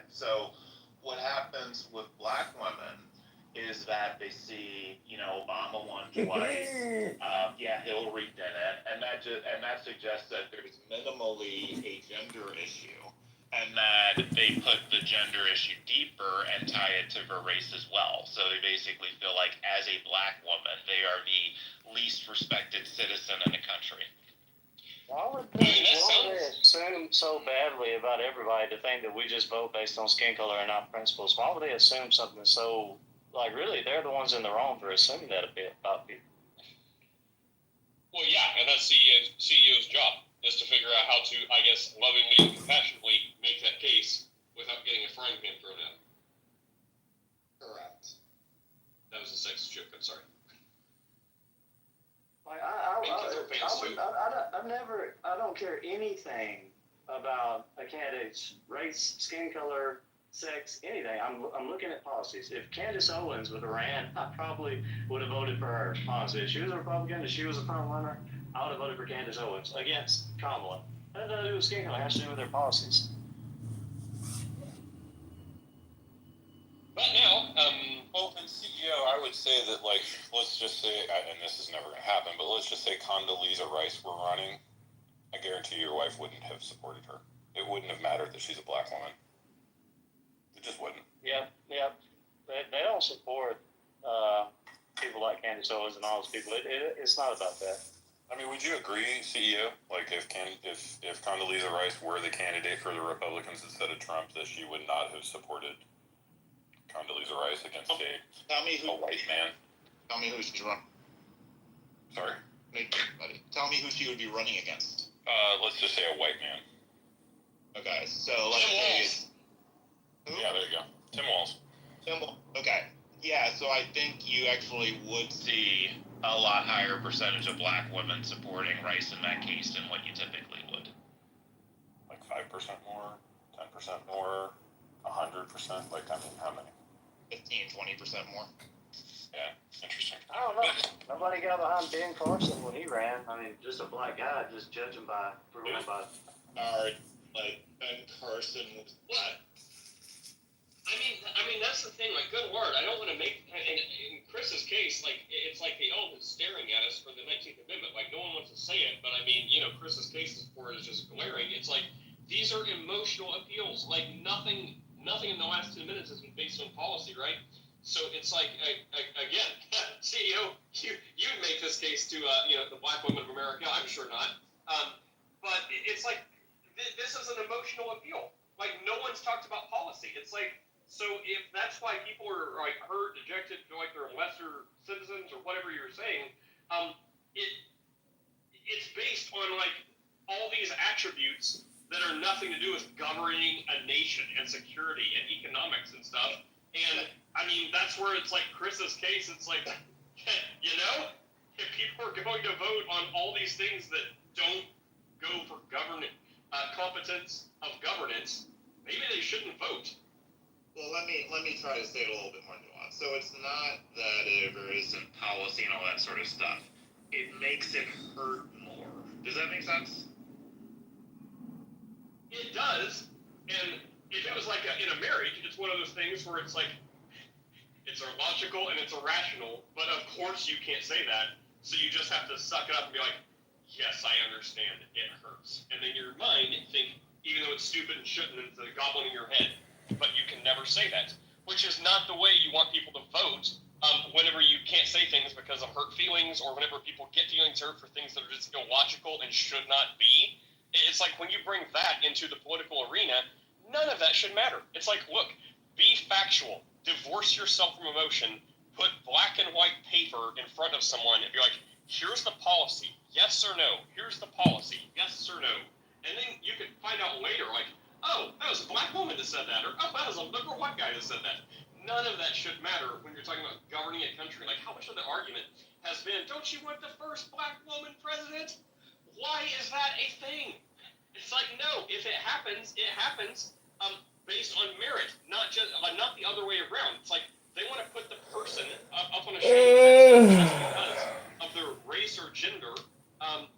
So what happens with black women is that they see, Obama won twice. Yeah, Hillary did it, and that suggests that there's minimally a gender issue, and that they put the gender issue deeper and tie it to her race as well. So they basically feel like, as a black woman, they are the least respected citizen in the country. Why would they assume so badly about everybody to think that we just vote based on skin color and not principles? Why would they assume something so, really, they're the ones in the wrong for assuming that a bit about people. Well, yeah, and that's CEO's job, is to figure out how to, I guess, lovingly and compassionately make that case without getting a frying pan thrown at him. Correct. That was a sexist joke, I'm sorry. I don't care anything about a candidate's race, skin color, sex, anything. I'm looking at policies. If Candace Owens would have ran, I probably would have voted for her. Honestly, if she was a Republican, if she was a front runner, I would have voted for Candace Owens against Kamala. That has nothing to do with skin color. It has to do with their policies. But now, well, in CEO, I would say that, let's just say, and this is never going to happen, but let's just say Condoleezza Rice were running. I guarantee your wife wouldn't have supported her. It wouldn't have mattered that she's a black woman. It just wouldn't. Yeah. They don't support people like Candace Owens and all those people. It's not about that. I mean, would you agree, CEO? If Condoleezza Rice were the candidate for the Republicans instead of Trump, that she would not have supported Condoleezza Rice against a white man? Tell me who she run. Sorry? Tell me who she would be running against. Let's just say a white man. Okay, so let's say... Yeah, there you go. Tim Walz. Okay. Yeah, so I think you actually would see a lot higher percentage of black women supporting Rice in that case than what you typically would. Like 5% more, 10% more, 100%? How many? 15-20% more. Yeah, interesting. I don't know. Nobody got behind Ben Carson when he ran. I mean, just a black guy, just judging by. Ben Carson was black. I mean, that's the thing. Good Lord, I don't want to make. In Chris's case, it's like the elephant staring at us for the 19th Amendment. No one wants to say it, but I mean, Chris's case for it is just glaring. It's these are emotional appeals. Nothing in the last 10 minutes has been based on policy, right? So it's again, CEO, you would make this case to the black women of America. I'm sure not. But it's this is an emotional appeal. No one's talked about policy. It's so if that's why people are hurt, dejected, feel like they're lesser citizens or whatever you're saying, it's based on all these attributes that are nothing to do with governing a nation and security and economics and stuff. And I mean, that's where it's Chris's case. It's if people are going to vote on all these things that don't go for competence of governance, maybe they shouldn't vote. Well, let me try to say it a little bit more nuanced. So it's not that there isn't policy and all that sort of stuff. It makes it hurt more. Does that make sense? It does. And if it was in a marriage, it's one of those things where it's it's illogical and it's irrational, but of course you can't say that. So you just have to suck it up and be yes, I understand. It hurts. And then your mind think, even though it's stupid and shouldn't, it's a goblin in your head. But you can never say that, which is not the way you want people to vote whenever you can't say things because of hurt feelings, or whenever people get feelings hurt for things that are just illogical and should not be. It's when you bring that into the political arena, none of that should matter. It's look, be factual, divorce yourself from emotion, put black and white paper in front of someone and be here's the policy, yes or no, here's the policy, yes or no. And then you could find out later, oh, that was a black woman that said that, or oh, that was a liberal white guy that said that. None of that should matter when you're talking about governing a country. How much of the argument has been, don't you want the first black woman president? Why is that a thing? It's no, if it happens, it happens based on merit, not the other way around. It's they want to put the person up on a shelf because of their race or gender, and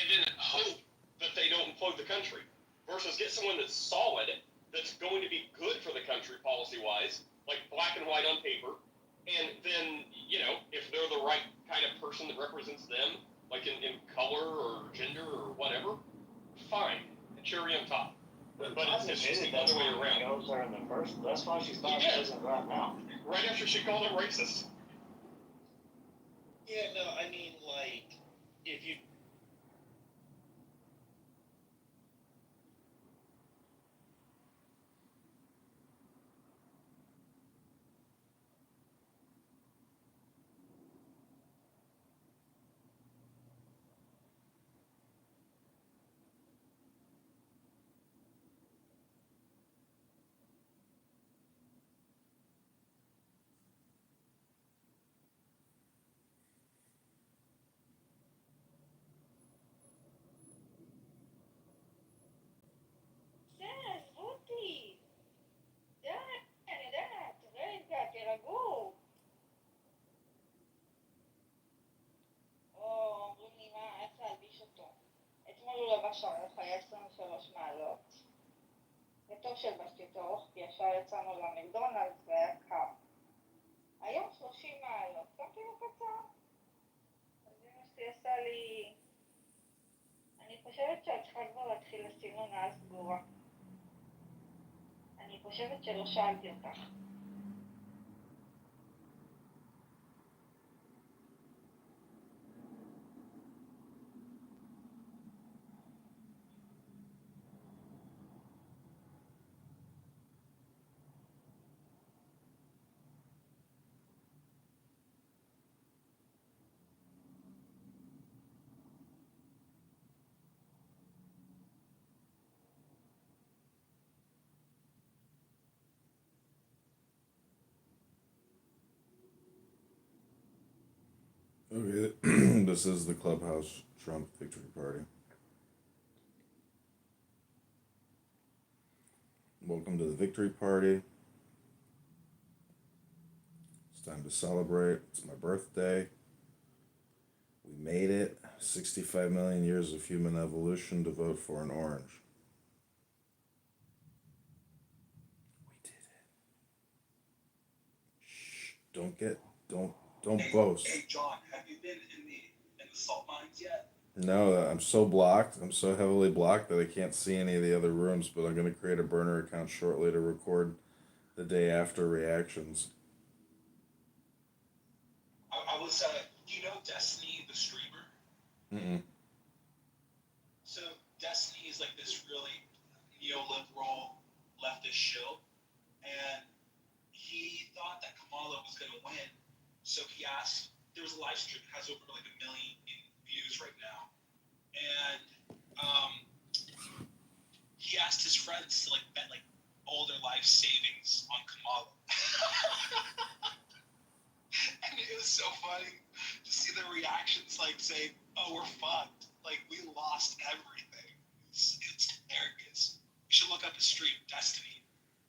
then hope that they don't implode the country. Versus get someone that's solid, that's going to be good for the country policy-wise, like black and white on paper, and then, you know, if they're the right kind of person that represents them, like in color or gender or whatever, fine, cherry on top. But it's just the other way around. Goes there in the first. That's why she's vice president right now. Right after she called him racist. Yeah, no, I mean, like, if you די, רותי. די, אני יודעת. רגע, תירגעו. אומרים לי, מה, איך להלביש אותו? אתמול הוא לבש ארוך, היה 23 מעלות. וטוב שהלבשתי אותו ארוך, כי ישר יצאנו למקדונלדס והיה קר. היום 30 מעלות, גם כאילו קצר. אז אמא שלי עשה לי... אני חושבת שאת צריכה כבר להתחיל לשים הונאה סגורה. אני חושבת שלא שאלתי אותך. Okay, this is the Clubhouse Trump Victory Party. Welcome to the Victory Party. It's time to celebrate. It's my birthday. We made it. 65 million years of human evolution to vote for an orange. We did it. Shh, don't boast. Hey John, have you been in the salt mines yet? No, I'm so blocked. I'm so heavily blocked that I can't see any of the other rooms, but I'm going to create a burner account shortly to record the day after reactions. I was, you know Destiny, the streamer? Mm-mm. So Destiny is like this really neoliberal leftist show, and he thought that Kamala was going to win, so he asked, there was a live stream that has over like 1 million views right now, and he asked his friends to like bet like all their life savings on Kamala. And it was so funny to see their reactions, like saying, "Oh, we're fucked. Like we lost everything." It's hilarious. You should look up his stream, Destiny.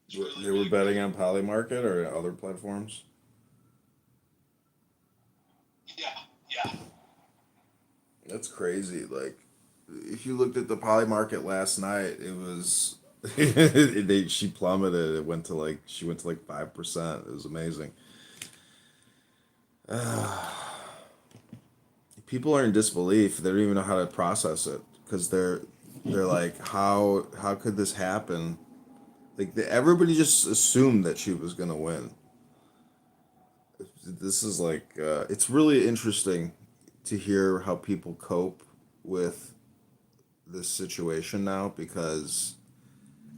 It's really, They were really betting good. on Polymarket or other platforms? Yeah. That's crazy. Like, if you looked at the Polymarket last night, it was she plummeted. She went to like 5%. It was amazing. People are in disbelief. They don't even know how to process it because they're like, how could this happen? Like everybody just assumed that she was gonna win. This is like it's really interesting to hear how people cope with this situation now because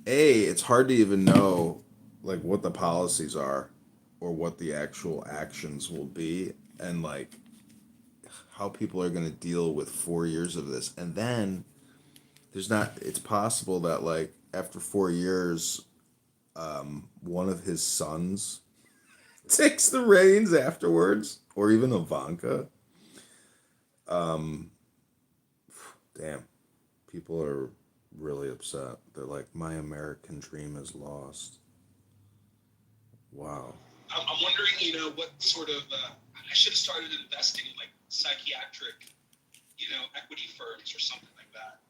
it's hard to even know like what the policies are or what the actual actions will be and like how people are going to deal with 4 years of this. And then it's possible that like after 4 years one of his sons takes the reins afterwards, or even Ivanka. Damn, people are really upset. They're like, my American dream is lost. Wow. I'm wondering, what sort of I should have started investing in like psychiatric, equity firms or something like that.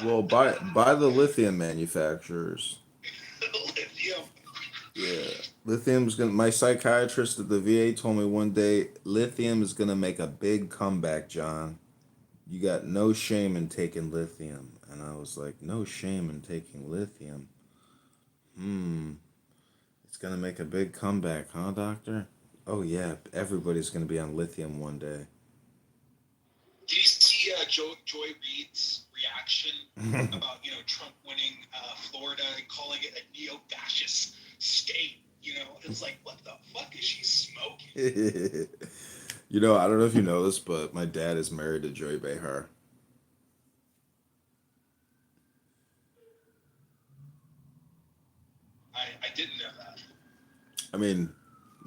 Well, by the lithium manufacturers. Yeah, lithium's gonna. My psychiatrist at the VA told me one day, lithium is gonna make a big comeback, John. You got no shame in taking lithium, and I was like, no shame in taking lithium. Hmm, it's gonna make a big comeback, huh, doctor? Oh yeah, everybody's gonna be on lithium one day. Did you see Joy Reid's reaction about Trump winning Florida and calling it a neo-fascist state? It's like, what the fuck is she smoking? I don't know if you know this, but my dad is married to Joy Behar. I didn't know that. I mean,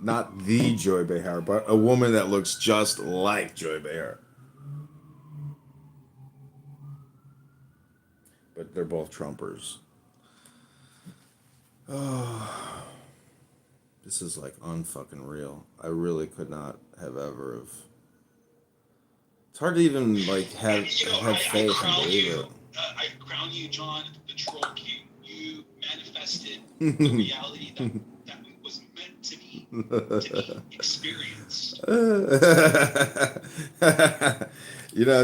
not the Joy Behar, but a woman that looks just like Joy Behar. But they're both Trumpers. Oh, this is like unfucking real. I really could not have ever have. It's hard to even like have faith and believe it. I crown you, John, the Troll King. You manifested the reality that was meant to be experienced.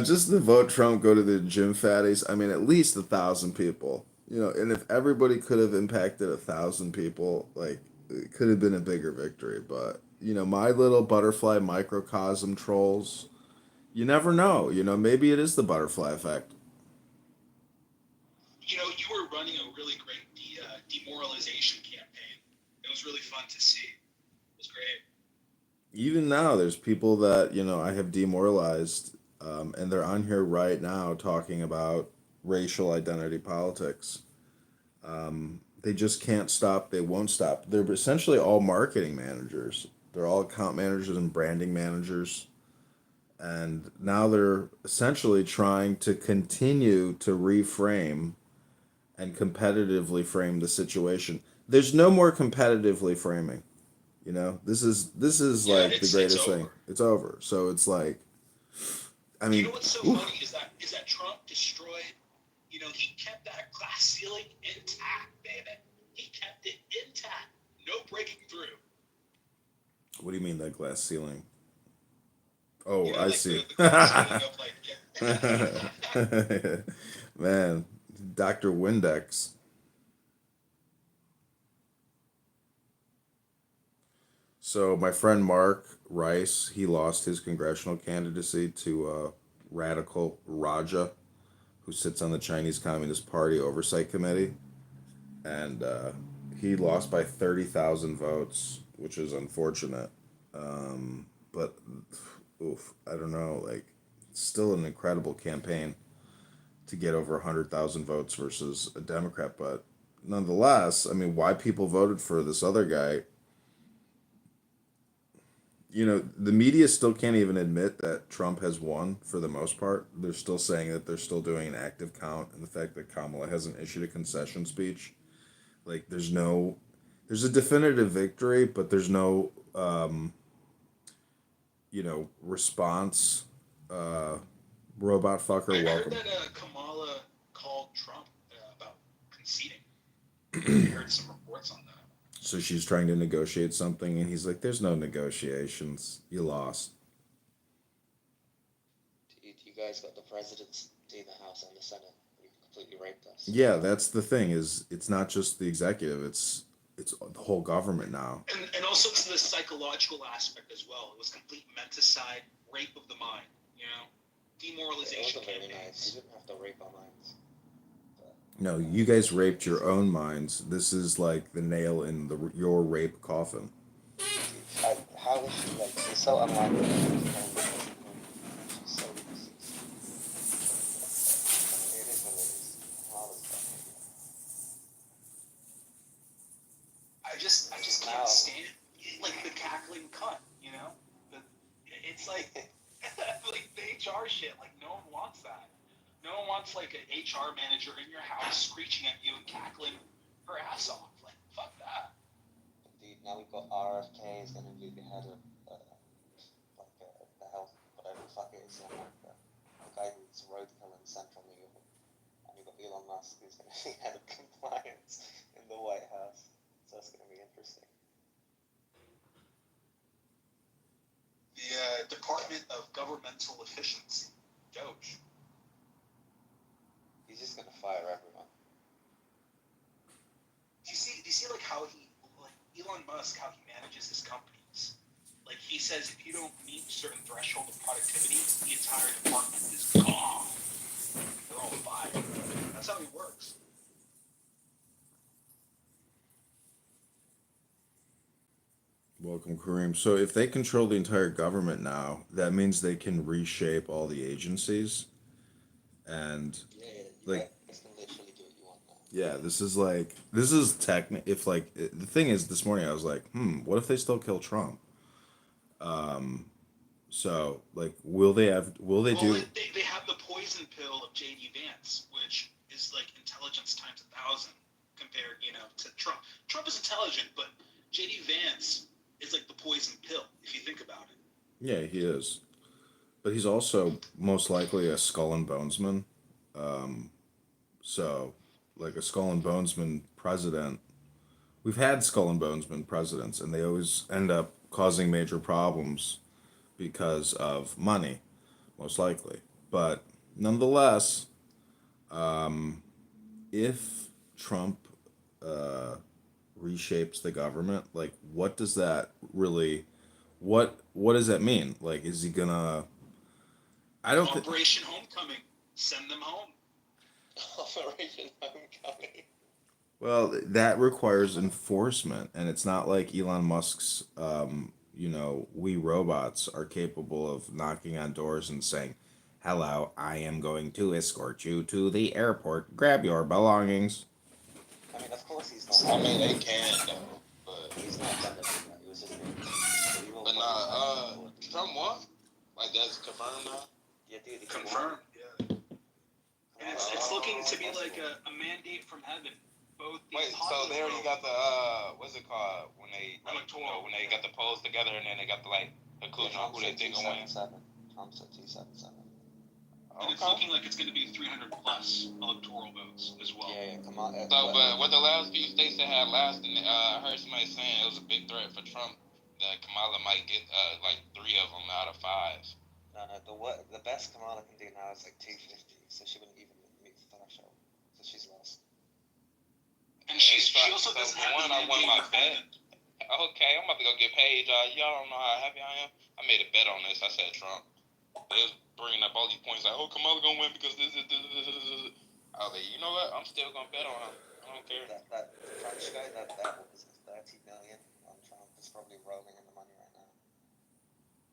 Just to vote Trump, go to the gym fatties. I mean, at least 1,000 people. And if everybody could have impacted 1,000 people, like it could have been a bigger victory. But my little butterfly microcosm trolls. You never know. Maybe it is the butterfly effect. You were running a really great demoralization campaign. It was really fun to see. It was great. Even now, there's people that I have demoralized, and they're on here right now talking about racial identity politics. They just can't stop. They won't stop. They're essentially all marketing managers. They're all account managers and branding managers. And now they're essentially trying to continue to reframe and competitively frame the situation. There's no more competitively framing. This is like the greatest thing. It's over. So it's like, I mean, what's so funny is that Trump destroyed. He kept that glass ceiling intact, baby. He kept it intact. No breaking through. What do you mean that glass ceiling? Oh, I like see. The glass ceiling of Man, Dr. Windex. So my friend Mark Rice, he lost his congressional candidacy to Radical Raja, who sits on the Chinese Communist Party Oversight Committee, and he lost by 30,000 votes, which is unfortunate. But oof, I don't know, like, it's still an incredible campaign to get over 100,000 votes versus a Democrat, but nonetheless, I mean, why people voted for this other guy, the media still can't even admit that Trump has won for the most part. They're still saying that they're still doing an active count, and the fact that Kamala hasn't issued a concession speech. Like, there's a definitive victory, but there's no, response. Robot fucker, I welcome. heard that Kamala called Trump about conceding. I heard some reports on that. So she's trying to negotiate something, and he's like, "There's no negotiations. You lost." You guys got the presidency, the House, and the Senate. You completely raped us. Yeah, that's the thing. Is it's not just the executive; it's the whole government now. And also to the psychological aspect as well. It was complete menticide, rape of the mind. Demoralization. It wasn't very nice. You didn't have to rape our minds. No, you guys raped your own minds. This is like the nail in your rape coffin. How is she like? She's so unlikely. She's so racist. It is what it is. Kamala's fucking. I just can't stand like the cackling cunt. It's like like the HR shit. Like no one wants that. No one wants like an HR manager in your house screeching at you and cackling her ass off. Like fuck that. Indeed, now we've got RFK is going to be the head of the health, whatever the fuck it is, America. The guy who's roadkill in central New York. And we've got Elon Musk who's going to be head of compliance in the White House. So it's going to be interesting. The Department of Governmental Efficiency, Doge. He's just going to fire everyone. Do you see like how Elon Musk, how he manages his companies? Like he says, if you don't meet certain threshold of productivity, the entire department is gone. They're all fired. That's how he works. Welcome, Kareem. So if they control the entire government now, that means they can reshape all the agencies. And Yeah, like, guys can literally do what you want now. yeah, this is if like the thing is, this morning I was like, what if they still kill Trump? So like, will they Well, do? they have the poison pill of J.D. Vance, which is like intelligence times 1,000 compared, to Trump. Trump is intelligent, but J.D. Vance is like the poison pill if you think about it. Yeah, he is, but he's also most likely a skull and bonesman. So like a skull and bonesman president. We've had skull and bonesman presidents, and they always end up causing major problems because of money, most likely. But nonetheless, if Trump reshapes the government, like what does that really, what does that mean? Like, is he gonna? I don't think. Operation Homecoming. Send them home. Operation Homecoming. Well, that requires enforcement, and it's not like Elon Musk's, we robots are capable of knocking on doors and saying, "Hello, I am going to escort you to the airport. Grab your belongings." I mean, of course he's not. I mean, they can though, but He's not done anything. It was just but nah. Trump won. Like that's confirmed now. Yeah, dude. He Confirmed. Yeah. And it's looking to be Impossible. like a mandate from heaven. Both the Wait, so they already got the what's it called when they Electoral. when they got the polls together and then they got the conclusion on who they think will win. Trump said 277. And it's looking like it's going to be 300 plus electoral votes as well. Yeah, come on. So, but what the last few states that had last, and I heard somebody saying it was a big threat for Trump that Kamala might get like 3 of them out of 5. No, the best Kamala can do now is like 250, so she wouldn't even meet the threshold. So she's lost. And she also doesn't have one. I won my bet. Okay, I'm about to go get paid. Y'all don't know how happy I am. I made a bet on this. I said Trump. They was bringing up all these points like, oh, Kamala gonna win because this. I was like, you know what? I'm still gonna bet on him. I don't care. That French guy, that was 30 million on Trump is probably rolling in the money right now.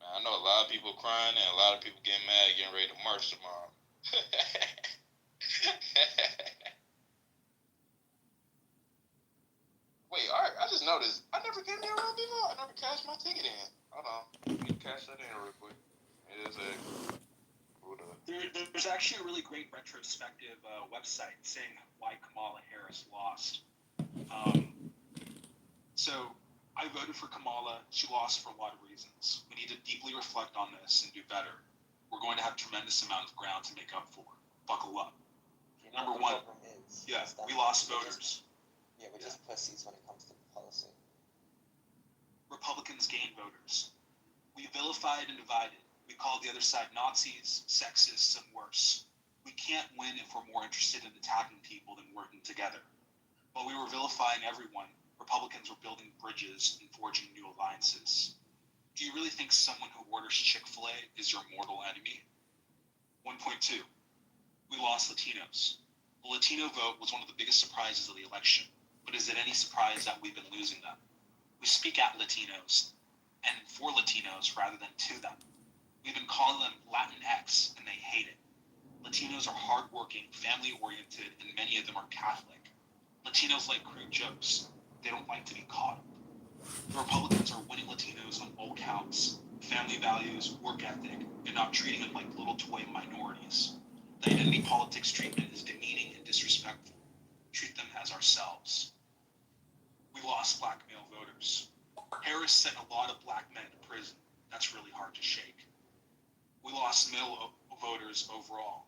Man, I know a lot of people crying and a lot of people getting mad, getting ready to march tomorrow. Wait, I just noticed. I never came here around before. I never cashed my ticket in. Hold on. Let me cash that in real quick. It is a... There's actually a really great retrospective website saying why Kamala Harris lost. So I voted for Kamala. She lost for a lot of reasons. We need to deeply reflect on this and do better. We're going to have a tremendous amount of ground to make up for. Buckle up. You know Number what the one, problem is? yeah, Is that we lost we're voters. We're just pussies when it comes to policy. Republicans gained voters. We vilified and divided. We called the other side Nazis, sexists, and worse. We can't win if we're more interested in attacking people than working together. While we were vilifying everyone, Republicans were building bridges and forging new alliances. Do you really think someone who orders Chick-fil-A is your mortal enemy? 1.2. We lost Latinos. The Latino vote was one of the biggest surprises of the election, but is it any surprise that we've been losing them? We speak at Latinos and for Latinos rather than to them. We've been calling them Latinx, and they hate it. Latinos are hardworking, family-oriented, and many of them are Catholic. Latinos like crude jokes. They don't like to be caught. The Republicans are winning Latinos on all counts: family values, work ethic, and not treating them like little toy minorities. The identity politics treatment is demeaning and disrespectful. Treat them as ourselves. We lost black male voters. Harris sent a lot of black men to prison. That's really hard to shake. We lost male voters overall.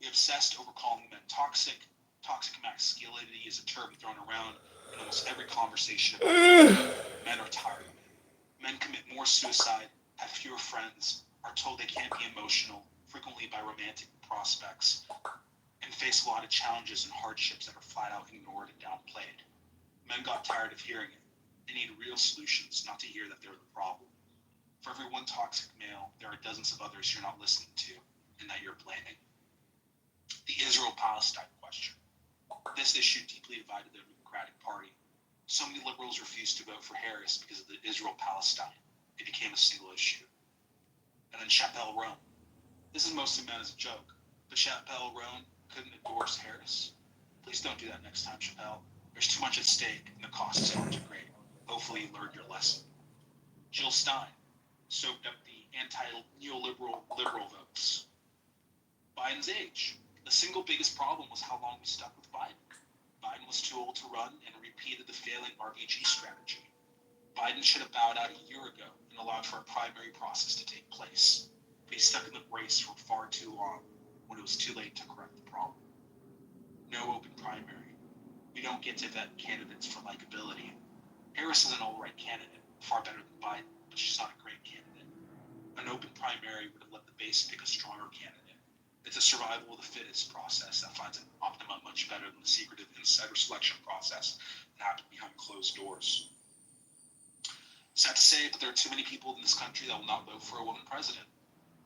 We obsessed over calling men toxic. Toxic masculinity is a term thrown around, in almost every conversation about it. Men are tired of it. Men commit more suicide, have fewer friends, are told they can't be emotional, frequently by romantic prospects, and face a lot of challenges and hardships that are flat out ignored and downplayed. Men got tired of hearing it. They need real solutions, not to hear that they're the problem. For every one toxic male, there are dozens of others you're not listening to and that you're blaming. The Israel-Palestine question. This issue deeply divided the Democratic Party. So many liberals refused to vote for Harris because of the Israel-Palestine. It became a single issue. And then Chappelle Roan. This is mostly meant as a joke, but Chappelle Roan couldn't endorse Harris. Please don't do that next time, Chappelle. There's too much at stake, and the cost is far too great. Hopefully you learned your lesson. Jill Stein soaked up the anti-neoliberal liberal votes. Biden's age. The single biggest problem was how long we stuck with Biden. Biden was too old to run and repeated the failing RBG strategy. Biden should have bowed out a year ago and allowed for a primary process to take place. But he stuck in the race for far too long when it was too late to correct the problem. No open primary. We don't get to vet candidates for likability. Harris is an all-right candidate, far better than Biden, but she's not a great candidate. An open primary would have let the base pick a stronger candidate. It's a survival of the fittest process that finds an optimum much better than the secretive insider selection process that happened behind closed doors. Sad to say, but there are too many people in this country that will not vote for a woman president.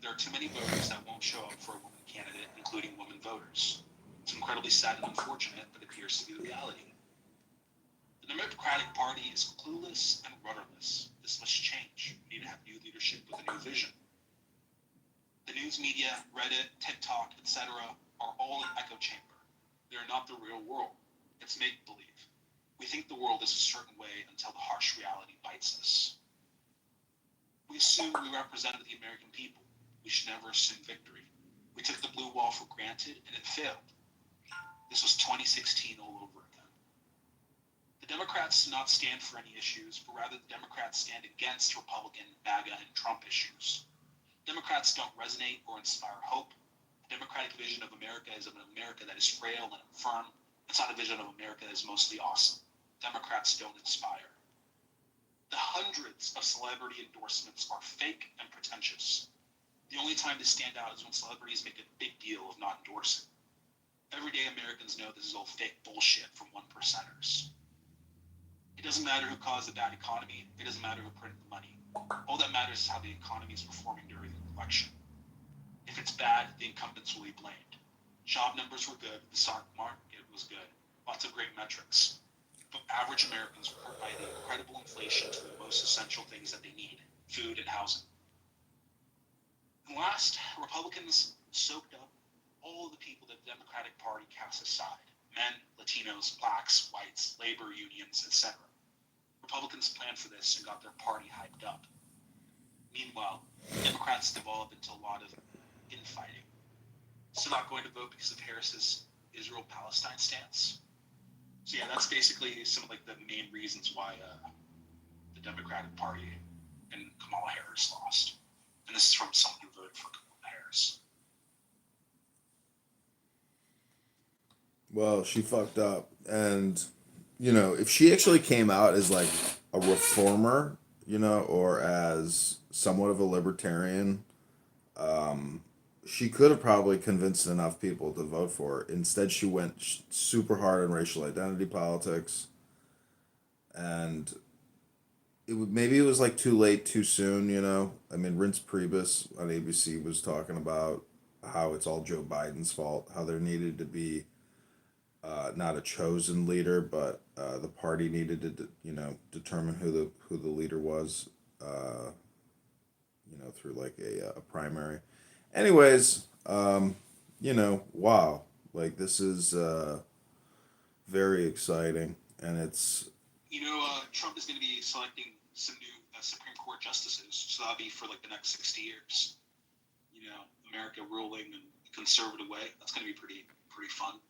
There are too many voters that won't show up for a woman candidate, including women voters. It's incredibly sad and unfortunate, but appears to be the reality. The Democratic Party is clueless and rudderless. This must change. We need to have new leadership with a new vision. The news media, Reddit, TikTok, etc. are all an echo chamber. They're not the real world. It's make-believe. We think the world is a certain way until the harsh reality bites us. We assumed we represented the American people. We should never assume victory. We took the blue wall for granted, and it failed. This was 2016 all over again. The Democrats do not stand for any issues, but rather the Democrats stand against Republican, MAGA, and Trump issues. Democrats don't resonate or inspire hope. The Democratic vision of America is of an America that is frail and infirm. It's not a vision of America that is mostly awesome. Democrats don't inspire. The hundreds of celebrity endorsements are fake and pretentious. The only time they stand out is when celebrities make a big deal of not endorsing. Everyday Americans know this is all fake bullshit from one percenters. It doesn't matter who caused the bad economy. It doesn't matter who printed the money. All that matters is how the economy is performing during the election. If it's bad, the incumbents will be blamed. Job numbers were good. The stock market was good. Lots of great metrics. But average Americans were hurt by the incredible inflation to the most essential things that they need, food and housing. And last, Republicans soaked up all of the people that the Democratic Party cast aside. Men, Latinos, blacks, whites, labor unions, etc. Republicans planned for this and got their party hyped up. Meanwhile, Democrats devolved into a lot of infighting. So not going to vote because of Harris's Israel-Palestine stance. So yeah, that's basically some of like the main reasons why the Democratic Party and Kamala Harris lost. And this is from someone who voted for Kamala Harris. Well, she fucked up. And, you know, if she actually came out as like a reformer, you know, or as somewhat of a libertarian, she could have probably convinced enough people to vote for her. Instead, she went super hard on racial identity politics. And maybe it was like too late, too soon, you know? I mean, Reince Priebus on ABC was talking about how it's all Joe Biden's fault, how there needed to be not a chosen leader, but the party needed to, you know, determine who the leader was, you know, through like a primary. Anyways, you know, wow, like this is very exciting, and it's. You know, Trump is going to be selecting some new Supreme Court justices, so that'll be for like the next 60 years. You know, America ruling in a conservative way. That's going to be pretty fun.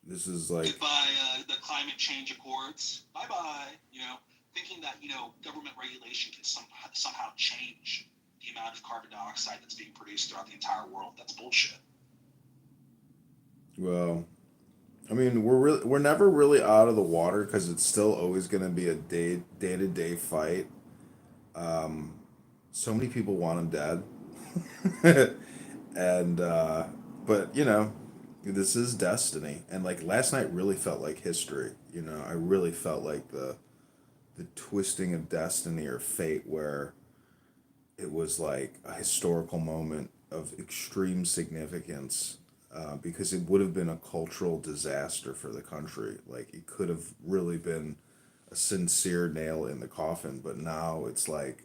This is like Goodbye, the climate change accords. Bye-bye. You know, thinking that, you know, government regulation can somehow change the amount of carbon dioxide that's being produced throughout the entire world. That's bullshit. Well, I mean, we're never really out of the water because it's still always going to be a day to day fight. Um, so many people want him dead, and but you know, this is destiny. And like last night really felt like history. You know, I really felt like the twisting of destiny or fate, where it was like a historical moment of extreme significance, because it would have been a cultural disaster for the country. Like it could have really been a sincere nail in the coffin, but now it's like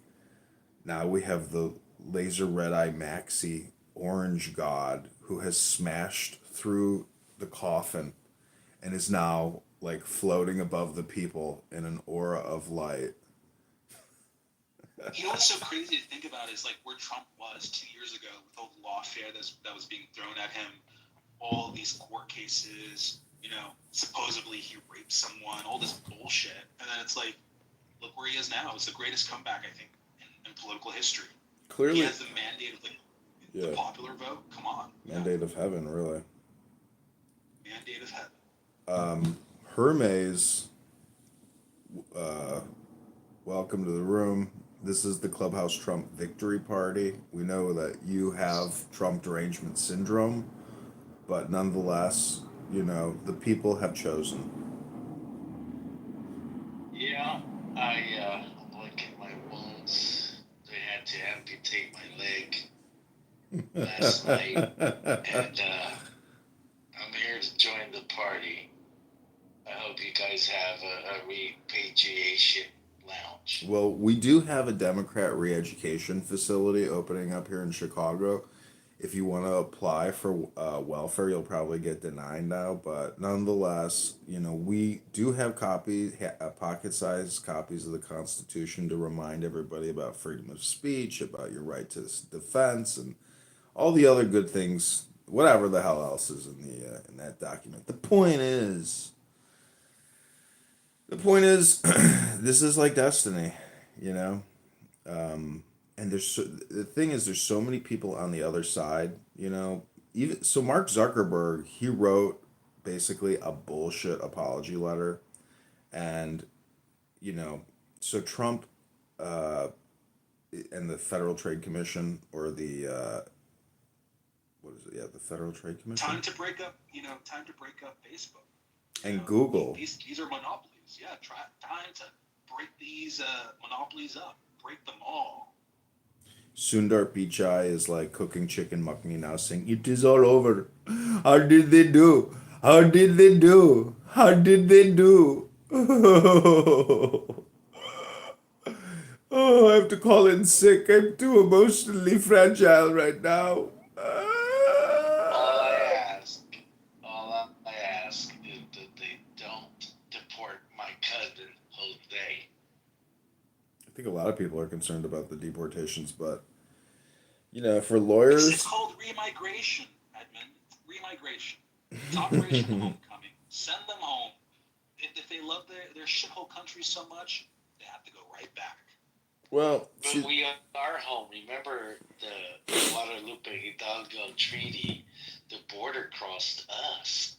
now we have the laser red eye maxi orange god who has smashed through the coffin and is now like floating above the people in an aura of light. You know what's so crazy to think about is like where Trump was 2 years ago with all the lawfare that was being thrown at him, all these court cases, you know, supposedly he raped someone, all this bullshit, and then it's like, look where he is now. It's the greatest comeback I think in political history. He Clearly, has the mandate of like the yeah, popular vote. Come on, mandate of heaven, really. mandate of heaven. Hermes, uh, welcome to the room. This is the Clubhouse Trump Victory Party. We know that you have Trump derangement syndrome, but nonetheless, you know, the people have chosen. Yeah, I'm licking my wounds. They had to amputate my leg last night, and I'm here to join the party. I hope you guys have a repatriation lounge. Well, we do have a Democrat re-education facility opening up here in Chicago. If you want to apply for welfare, you'll probably get denied now, but nonetheless, you know, we do have pocket-sized copies of the Constitution to remind everybody about freedom of speech, about your right to defense, and all the other good things, whatever the hell else is in that document. The point is, this is like destiny, you know. And the thing is, there's so many people on the other side, you know. Even so, Mark Zuckerberg, he wrote basically a bullshit apology letter, and you know, so Trump, uh, and the Federal Trade Commission, or the what is it? Yeah, the Federal Trade Commission Time to break up. You know, time to break up Facebook. You and know, Google. these are monopolies. Yeah, time to break these monopolies up. Break them all. Sundar Pichai is like cooking chicken makni now, saying, "It is all over. How did they do? How did they do? How did they do?" Oh, I have to call in sick. I'm too emotionally fragile right now. All I ask, all I ask is that they don't deport my cousin Jose. I think a lot of people are concerned about the deportations, but you know, for It's lawyers, called remigration, Edmund. Remigration. It's Operation Homecoming. Send them home. If they love their shithole country so much, they have to go right back. well, But we are home. Remember the Guadalupe Hidalgo Treaty? The border crossed us.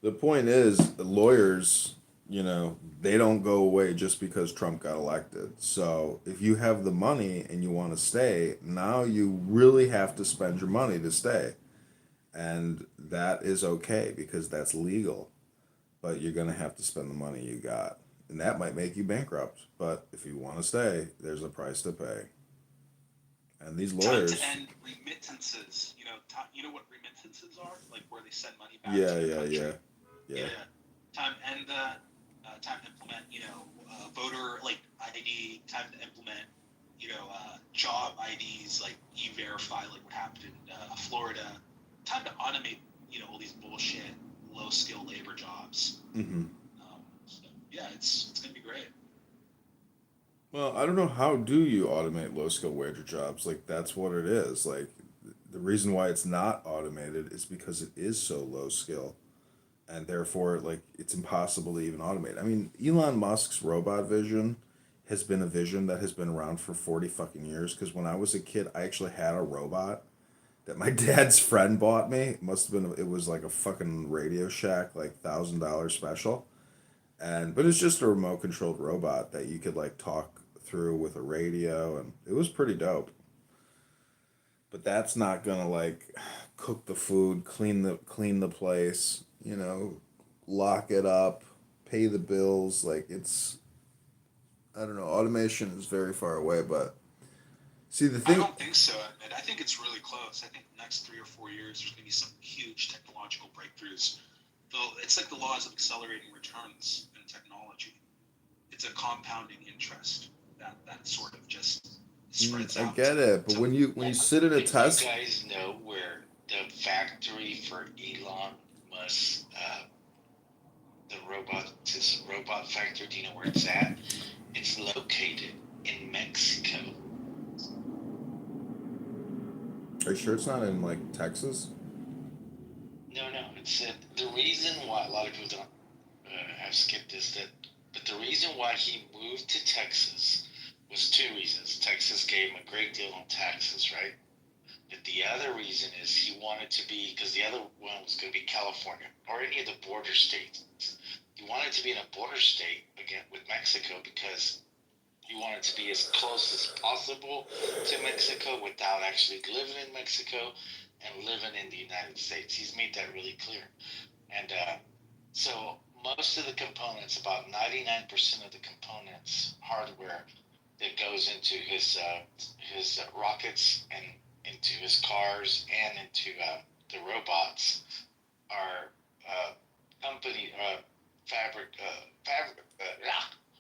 the point is, the lawyers, you know, they don't go away just because Trump got elected. So if you have the money and you want to stay, now you really have to spend your money to stay. And that is okay because that's legal. But you're going to have to spend the money you got. And that might make you bankrupt. But if you want to stay, there's a price to pay. And these lawyers. Time to end remittances. You know what remittances are? Like where they send money back Yeah, to the yeah, country. yeah. Yeah. Time and time to implement, voter like ID. Time to implement, job IDs like E-Verify, like what happened in Florida. Time to automate, all these bullshit low skill labor jobs. Mm-hmm. So, yeah, it's gonna be great. Well, I don't know how do you automate low skill wager jobs? Like that's what it is. Like the reason why it's not automated is because it is so low skill, and therefore like it's impossible to even automate. I mean, Elon Musk's robot vision has been a vision that has been around for 40 fucking years, because when I was a kid, I actually had a robot that my dad's friend bought me. It must have been, it was like a fucking Radio Shack, like $1,000 special. And but it's just a remote controlled robot that you could like talk through with a radio, and it was pretty dope. But that's not gonna like cook the food, clean the place, lock it up, pay the bills. Like it's, I don't know, automation is very far away, but see the I thing. don't think so. I think it's really close. I think the next 3 or 4 years, there's going to be some huge technological breakthroughs. Though it's like the laws of accelerating returns in technology. It's a compounding interest that sort of just spreads I out. get it, but So when you sit at a Do test, you guys know where the factory for Elon Musk, his robot factory, do you know where it's at? It's located in Mexico. are you sure it's not in like Texas? No, it's the reason why a lot of people don't have skipped this. But the reason why he moved to Texas was two reasons. Texas gave him a great deal on taxes, right? But the other reason is he wanted to be, because the other one was going to be California or any of the border states. He wanted to be in a border state again with Mexico because he wanted to be as close as possible to Mexico without actually living in Mexico and living in the United States. He's made that really clear. And so most of the components, about 99% of the components, hardware that goes into his rockets and into his cars and into the robots are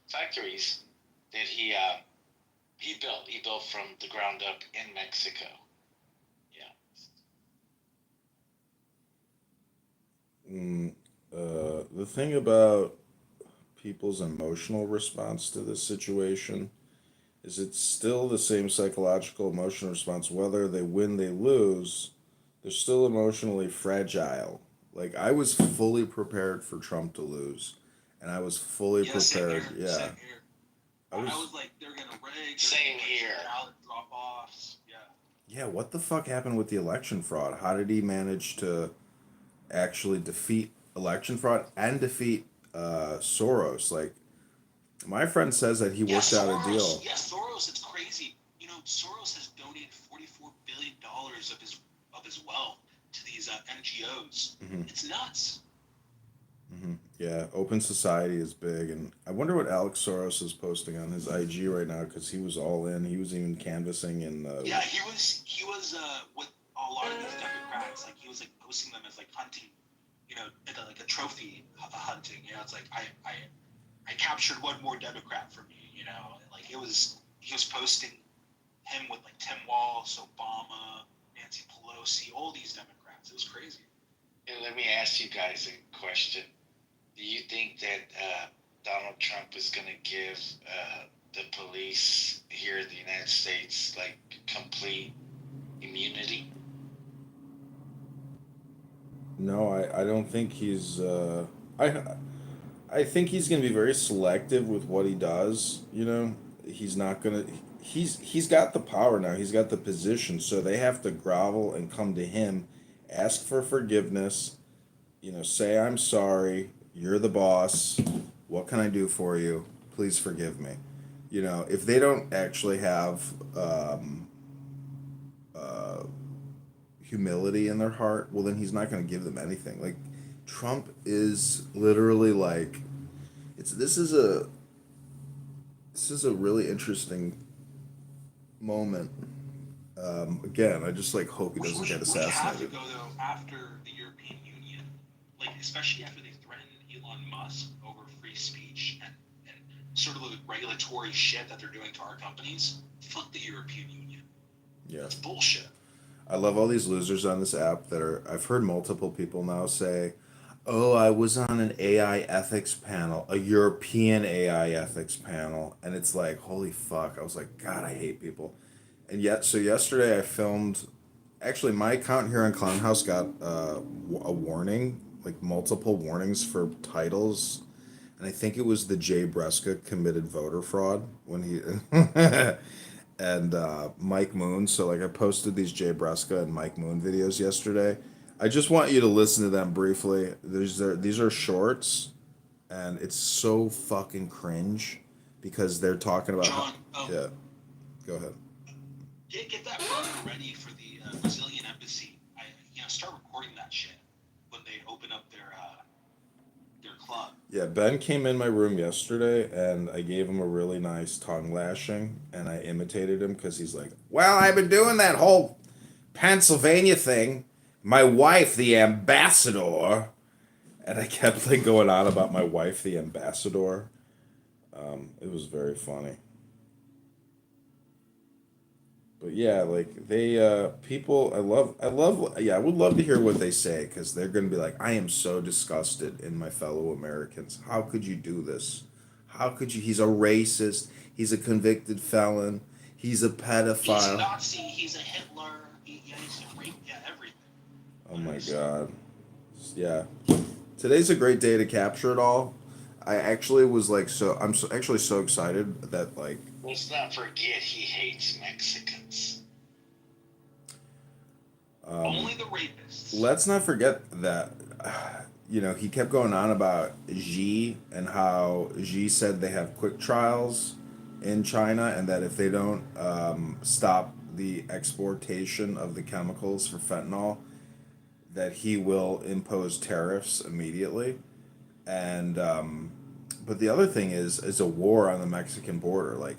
factories that he built. He built from the ground up in Mexico. The thing about people's emotional response to this situation is it's still the same psychological emotional response, whether they win, they lose, they're still emotionally fragile. Like I was fully prepared for Trump to lose, and I was fully prepared. Same Yeah, here. I I was. was like, they're gonna rig. Same here. Ballot drop offs. Yeah. Yeah, what the fuck happened with the election fraud? How did he manage to actually defeat election fraud and defeat Soros? Like, my friend says that he worked out a deal. Yeah, Soros. It's crazy. Soros has donated $44 billion of his wealth to these NGOs. Hmm. It's nuts. Yeah, open society is big, and I wonder what Alex Soros is posting on his IG right now because he was all in. He was even canvassing in. Yeah, he was with a lot of these Democrats. Like he was like posting them as like hunting, like a trophy hunting. It's like I captured one more Democrat for me. Like he was posting him with like Tim Walz, Obama, Nancy Pelosi, all these Democrats. It was crazy. And let me ask you guys a question. Do you think that Donald Trump is going to give the police here in the United States like complete immunity? No, I don't think he's. I think he's gonna be very selective with what he does. He's not gonna. He's got the power now. He's got the position, so they have to grovel and come to him, ask for forgiveness. Say I'm sorry. You're the boss. What can I do for you? Please forgive me. If they don't actually have humility in their heart, well, then he's not going to give them anything. Like Trump is literally like, this is a really interesting moment. Again, I just like hope he doesn't get We have to assassinated. go though after the European Union, like especially after they threatened Elon Musk over free speech and sort of the regulatory shit that they're doing to our companies. Fuck the European Union. Yeah. That's bullshit. I love all these losers on this app that are. I've heard multiple people now say, "Oh, I was on an AI ethics panel, a European AI ethics panel," and it's like, holy fuck! I was like, God, I hate people. And yet, so yesterday I filmed. Actually, my account here on Clown House got a warning, like multiple warnings for titles, and I think it was the Jay Breska committed voter fraud when he. and Mike Moon. So like I posted these Jay Breska and Mike Moon videos yesterday. I just want you to listen to them briefly. These are shorts, and it's so fucking cringe because they're talking about John, yeah. Go ahead. get that burner ready for the Brazilian embassy. Start recording that shit when they open up their club. Yeah, Ben came in my room yesterday and I gave him a really nice tongue lashing and I imitated him because he's like, well, I've been doing that whole Pennsylvania thing. My wife, the ambassador. And I kept like going on about my wife, the ambassador. It was very funny. But yeah, like they people I would love to hear what they say because they're gonna be like, I am so disgusted in my fellow Americans. How could you do this? How could you? He's a racist. He's a convicted felon. He's a He's a pedophile. Nazi. He's a Hitler. He's a rape. Yeah, everything. Oh my god. Yeah. Today's a great day to capture it all. I actually was like actually so excited that like Let's not forget he hates Mexicans. Only the rapists. let's not forget that he kept going on about Xi and how Xi said they have quick trials in China and that if they don't stop the exportation of the chemicals for fentanyl, that he will impose tariffs immediately. And but the other thing is a war on the Mexican border. Like,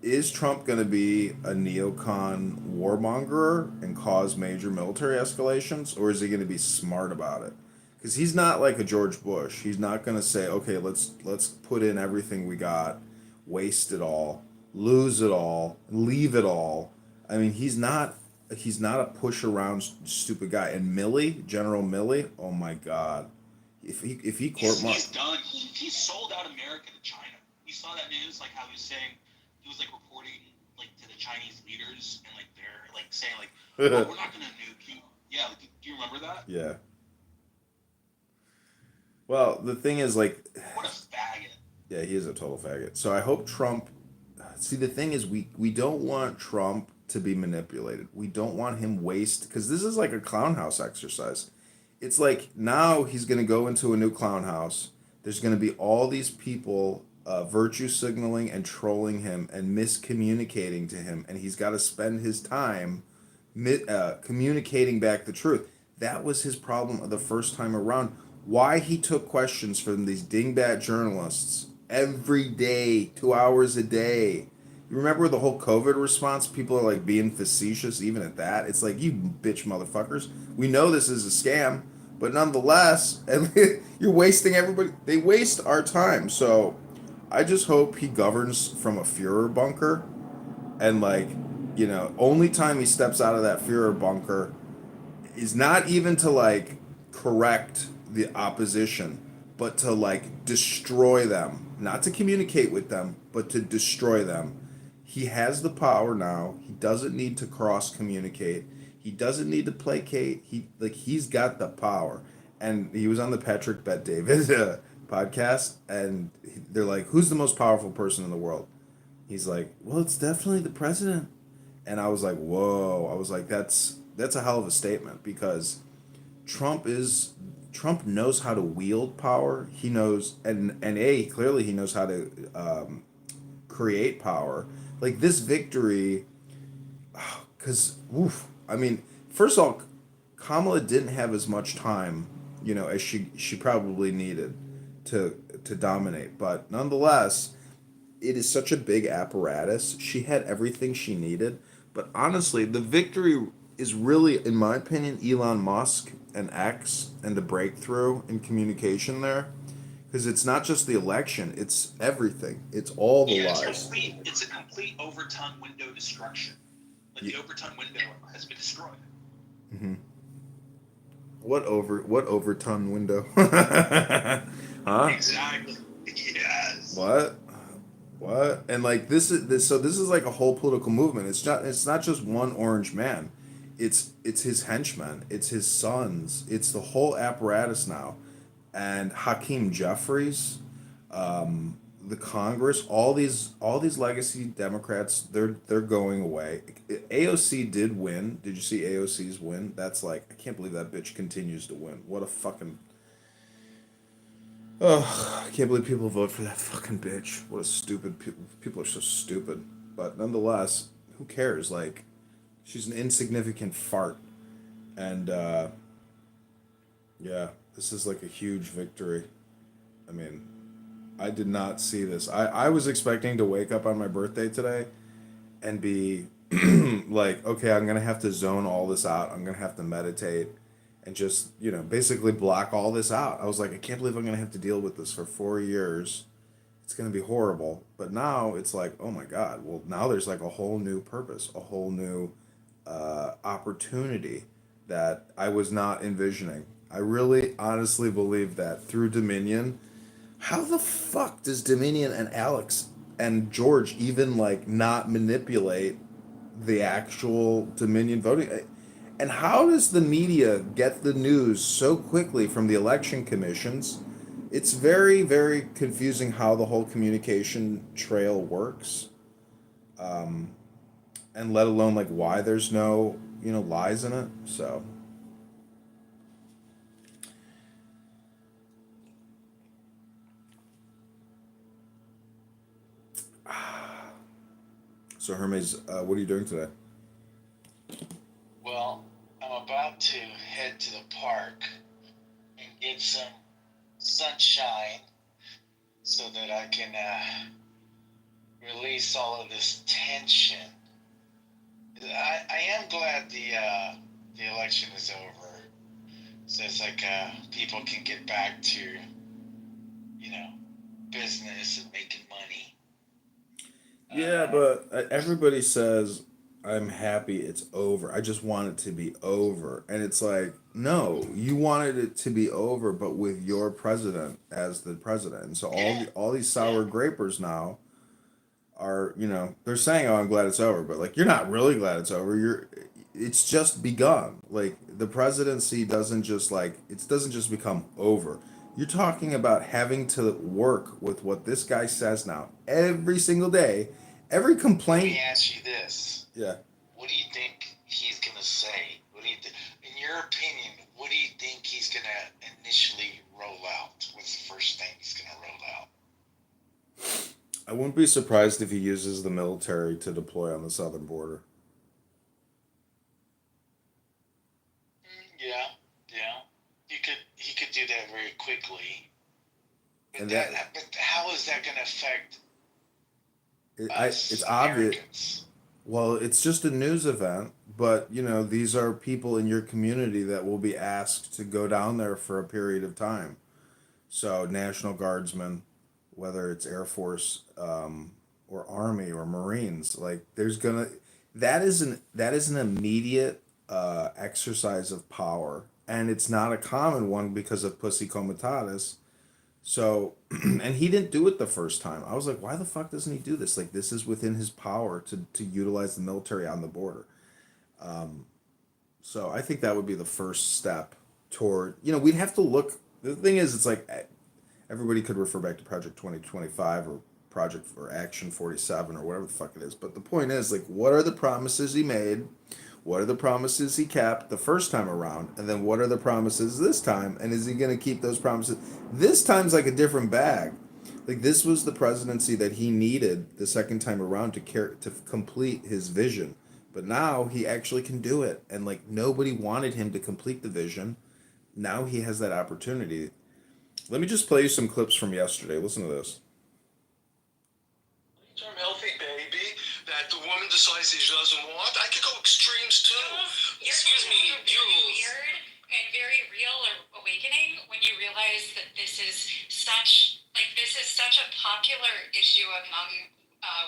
is Trump going to be a neocon warmonger and cause major military escalations, or is he going to be smart about it? Because he's not like a George Bush. He's not going to say, okay, let's put in everything we got, waste it all, lose it all, leave it all. I mean, he's not a push around stupid guy. And General Milley, oh my God, if he court He's done. He sold out America to China. You saw that news, like how he was saying, he was like reporting like to the Chinese leaders, and like they're like saying like, oh, we're not gonna nuke you. Yeah, like, do you remember that? Yeah. Well, the thing is, like, What a faggot. yeah, he is a total faggot. So I hope Trump. See, the thing is, we don't want Trump to be manipulated. We don't want him because this is like a clown house exercise. It's like now he's going to go into a new clown house. There's going to be all these people virtue signaling and trolling him and miscommunicating to him, and he's got to spend his time communicating back the truth. That was his problem the first time around. Why he took questions from these dingbat journalists every day, 2 hours a day. You remember the whole COVID response? People are like being facetious even at that. It's like, you bitch motherfuckers. We know this is a scam, but nonetheless, you're wasting everybody. They waste our time. So I just hope he governs from a Fuhrer bunker. And like, only time he steps out of that Fuhrer bunker is not even to like correct the opposition, but to like destroy them. Not to communicate with them, but to destroy them. He has the power now. He doesn't need to cross communicate. He doesn't need to placate. He's got the power. And he was on the Patrick Bet David podcast, and they're like, "Who's the most powerful person in the world?" He's like, "Well, it's definitely the president." And I was like, "Whoa!" I was like, "That's a hell of a statement," because Trump knows how to wield power. He knows, and clearly he knows how to create power. Like this victory, because I mean, first of all, Kamala didn't have as much time, as she probably needed to dominate. But nonetheless, it is such a big apparatus. She had everything she needed. But honestly, the victory is really, in my opinion, Elon Musk and X and the breakthrough in communication there. Because it's not just the election, it's everything. It's all the lies. It's a complete Overton window destruction. Like the Overton window has been destroyed. Mm-hmm. What Overton window? Huh? Exactly. Yes. What? And like this is like a whole political movement. It's not just one orange man. It's his henchmen. It's his sons. It's the whole apparatus now. And Hakeem Jeffries, the Congress, all these legacy Democrats, they're going away. AOC did win. Did you see AOC's win? That's like, I can't believe that bitch continues to win. What a fucking, oh, I can't believe people vote for that fucking bitch. What a stupid people are so stupid. But nonetheless, who cares? Like, she's an insignificant fart. And yeah, this is like a huge victory. I mean, I did not see this. I was expecting to wake up on my birthday today and be like, okay, I'm gonna have to zone all this out. I'm gonna have to meditate and just, basically block all this out. I was like, I can't believe I'm gonna have to deal with this for 4 years. It's gonna be horrible. But now it's like, oh my God. Well, now there's like a whole new purpose, a whole new opportunity that I was not envisioning. I really honestly believe that through Dominion, how the fuck does Dominion and Alex and George even like not manipulate the actual Dominion voting? And how does the media get the news so quickly from the election commissions? It's very, very confusing how the whole communication trail works. And let alone like why there's no, lies in it. So Hermes, what are you doing today? Well, I'm about to head to the park and get some sunshine so that I can release all of this tension. I am glad the election is over, so it's like people can get back to business and making money. Yeah, but everybody says I'm happy it's over. I just want it to be over. And it's like, no, you wanted it to be over, but with your president as the president. And so all these sour grapers now are, they're saying, "Oh, I'm glad it's over," but like you're not really glad it's over. It's just begun. Like the presidency doesn't just it doesn't just become over. You're talking about having to work with what this guy says now every single day. Every Let complaint. me ask you this. Yeah. What do you think he's going to say? What do you in your opinion, what do you think he's going to initially roll out? What's the first thing he's going to roll out? I wouldn't be surprised if he uses the military to deploy on the southern border. Yeah. He could do that very quickly. But And but how is that going to affect it's obvious. Americans? Well, it's just a news event, but these are people in your community that will be asked to go down there for a period of time. So, National Guardsmen, whether it's Air Force, or Army or Marines, like that is an immediate exercise of power, and it's not a common one because of Pussy Comitatus. So, and he didn't do it the first time. I was like, why the fuck doesn't he do this? Like, this is within his power to utilize the military on the border. So I think that would be the first step toward, we'd have to look. The thing is, it's like everybody could refer back to Project 2025 or Project or Action 47 or whatever the fuck it is. But the point is, like, what are the promises he made? What are the promises he kept the first time around? And then what are the promises this time? And is he going to keep those promises? This time's like a different bag. Like, this was the presidency that he needed the second time around to complete his vision. But now he actually can do it. And like nobody wanted him to complete the vision. Now he has that opportunity. Let me just play you some clips from yesterday. Listen to this. Term healthy baby that the woman decides she doesn't want. I could go extremes too. Excuse me, Jules. Weird and very real or awakening when you realize that this is such a popular issue among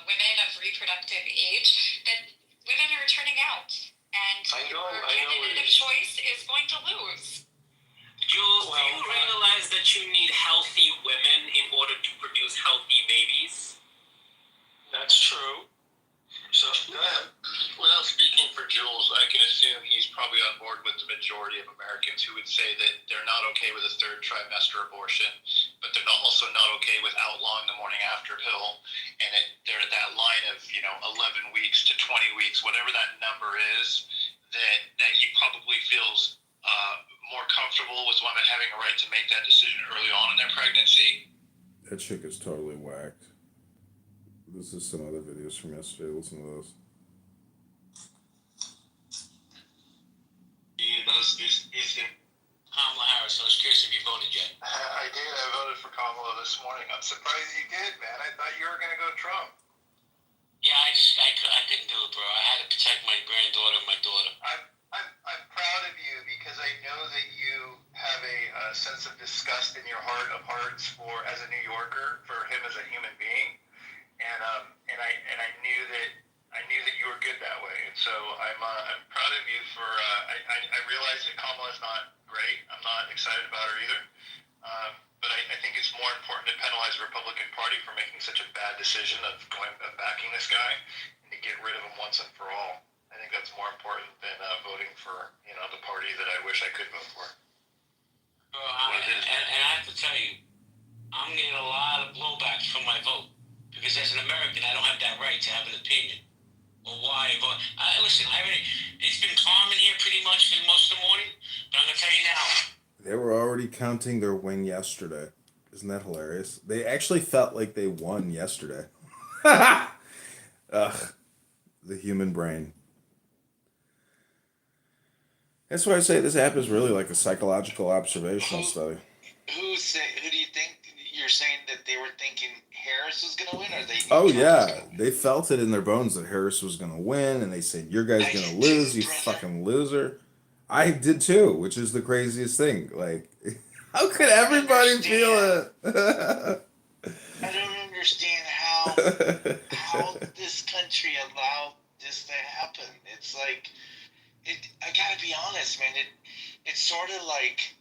women of reproductive age that women are turning out, and your candidate of choice is going to lose. Jules, do you realize that you need healthy women in order to produce healthy babies? That's true. So, go ahead. Without speaking for Jules, I can assume he's probably on board with the majority of Americans who would say that they're not okay with a third trimester abortion, but they're also not okay with outlawing the morning after pill. And they're at that line of 11 weeks to 20 weeks, whatever that number is, that he probably feels more comfortable with women having a right to make that decision early on in their pregnancy. That chick is totally whacked. This is some other videos from yesterday. Listen to this. Is Kamala Harris. I was curious if you voted yet. I did. I voted for Kamala this morning. I'm surprised you did, man. I thought you were going to go Trump. Yeah, I couldn't do it, bro. I had to protect my granddaughter and my daughter. I'm proud of you because I know that you have a sense of disgust in your heart of hearts as a New Yorker for him as a human being, and I knew that you were good that way, and so I'm proud of you for. I realize that Kamala's not great. I'm not excited about her either. But I think it's more important to penalize the Republican Party for making such a bad decision of backing this guy and to get rid of him once and for all. I think that's more important than voting for the party that I wish I could vote for. And I have to tell you, I'm getting a lot of blowbacks from my vote because as an American, I don't have that right to have an opinion or why I vote. Listen, it's been calm in here pretty much for most of the morning, but I'm gonna tell you now. They were already counting their win yesterday. Isn't that hilarious? They actually felt like they won yesterday. Ugh. The human brain. That's why I say this app is really like a psychological observational study. Who do you think you're saying that they were thinking Harris was going to win, or they? Oh yeah, they felt it in their bones that Harris was going to win, and they said, "Your guy's going to lose, you fucking loser." I did too, which is the craziest thing. Like, how could everybody feel it? I don't understand how this country allowed this to happen. It's like, I gotta be honest, man. It's sort of like,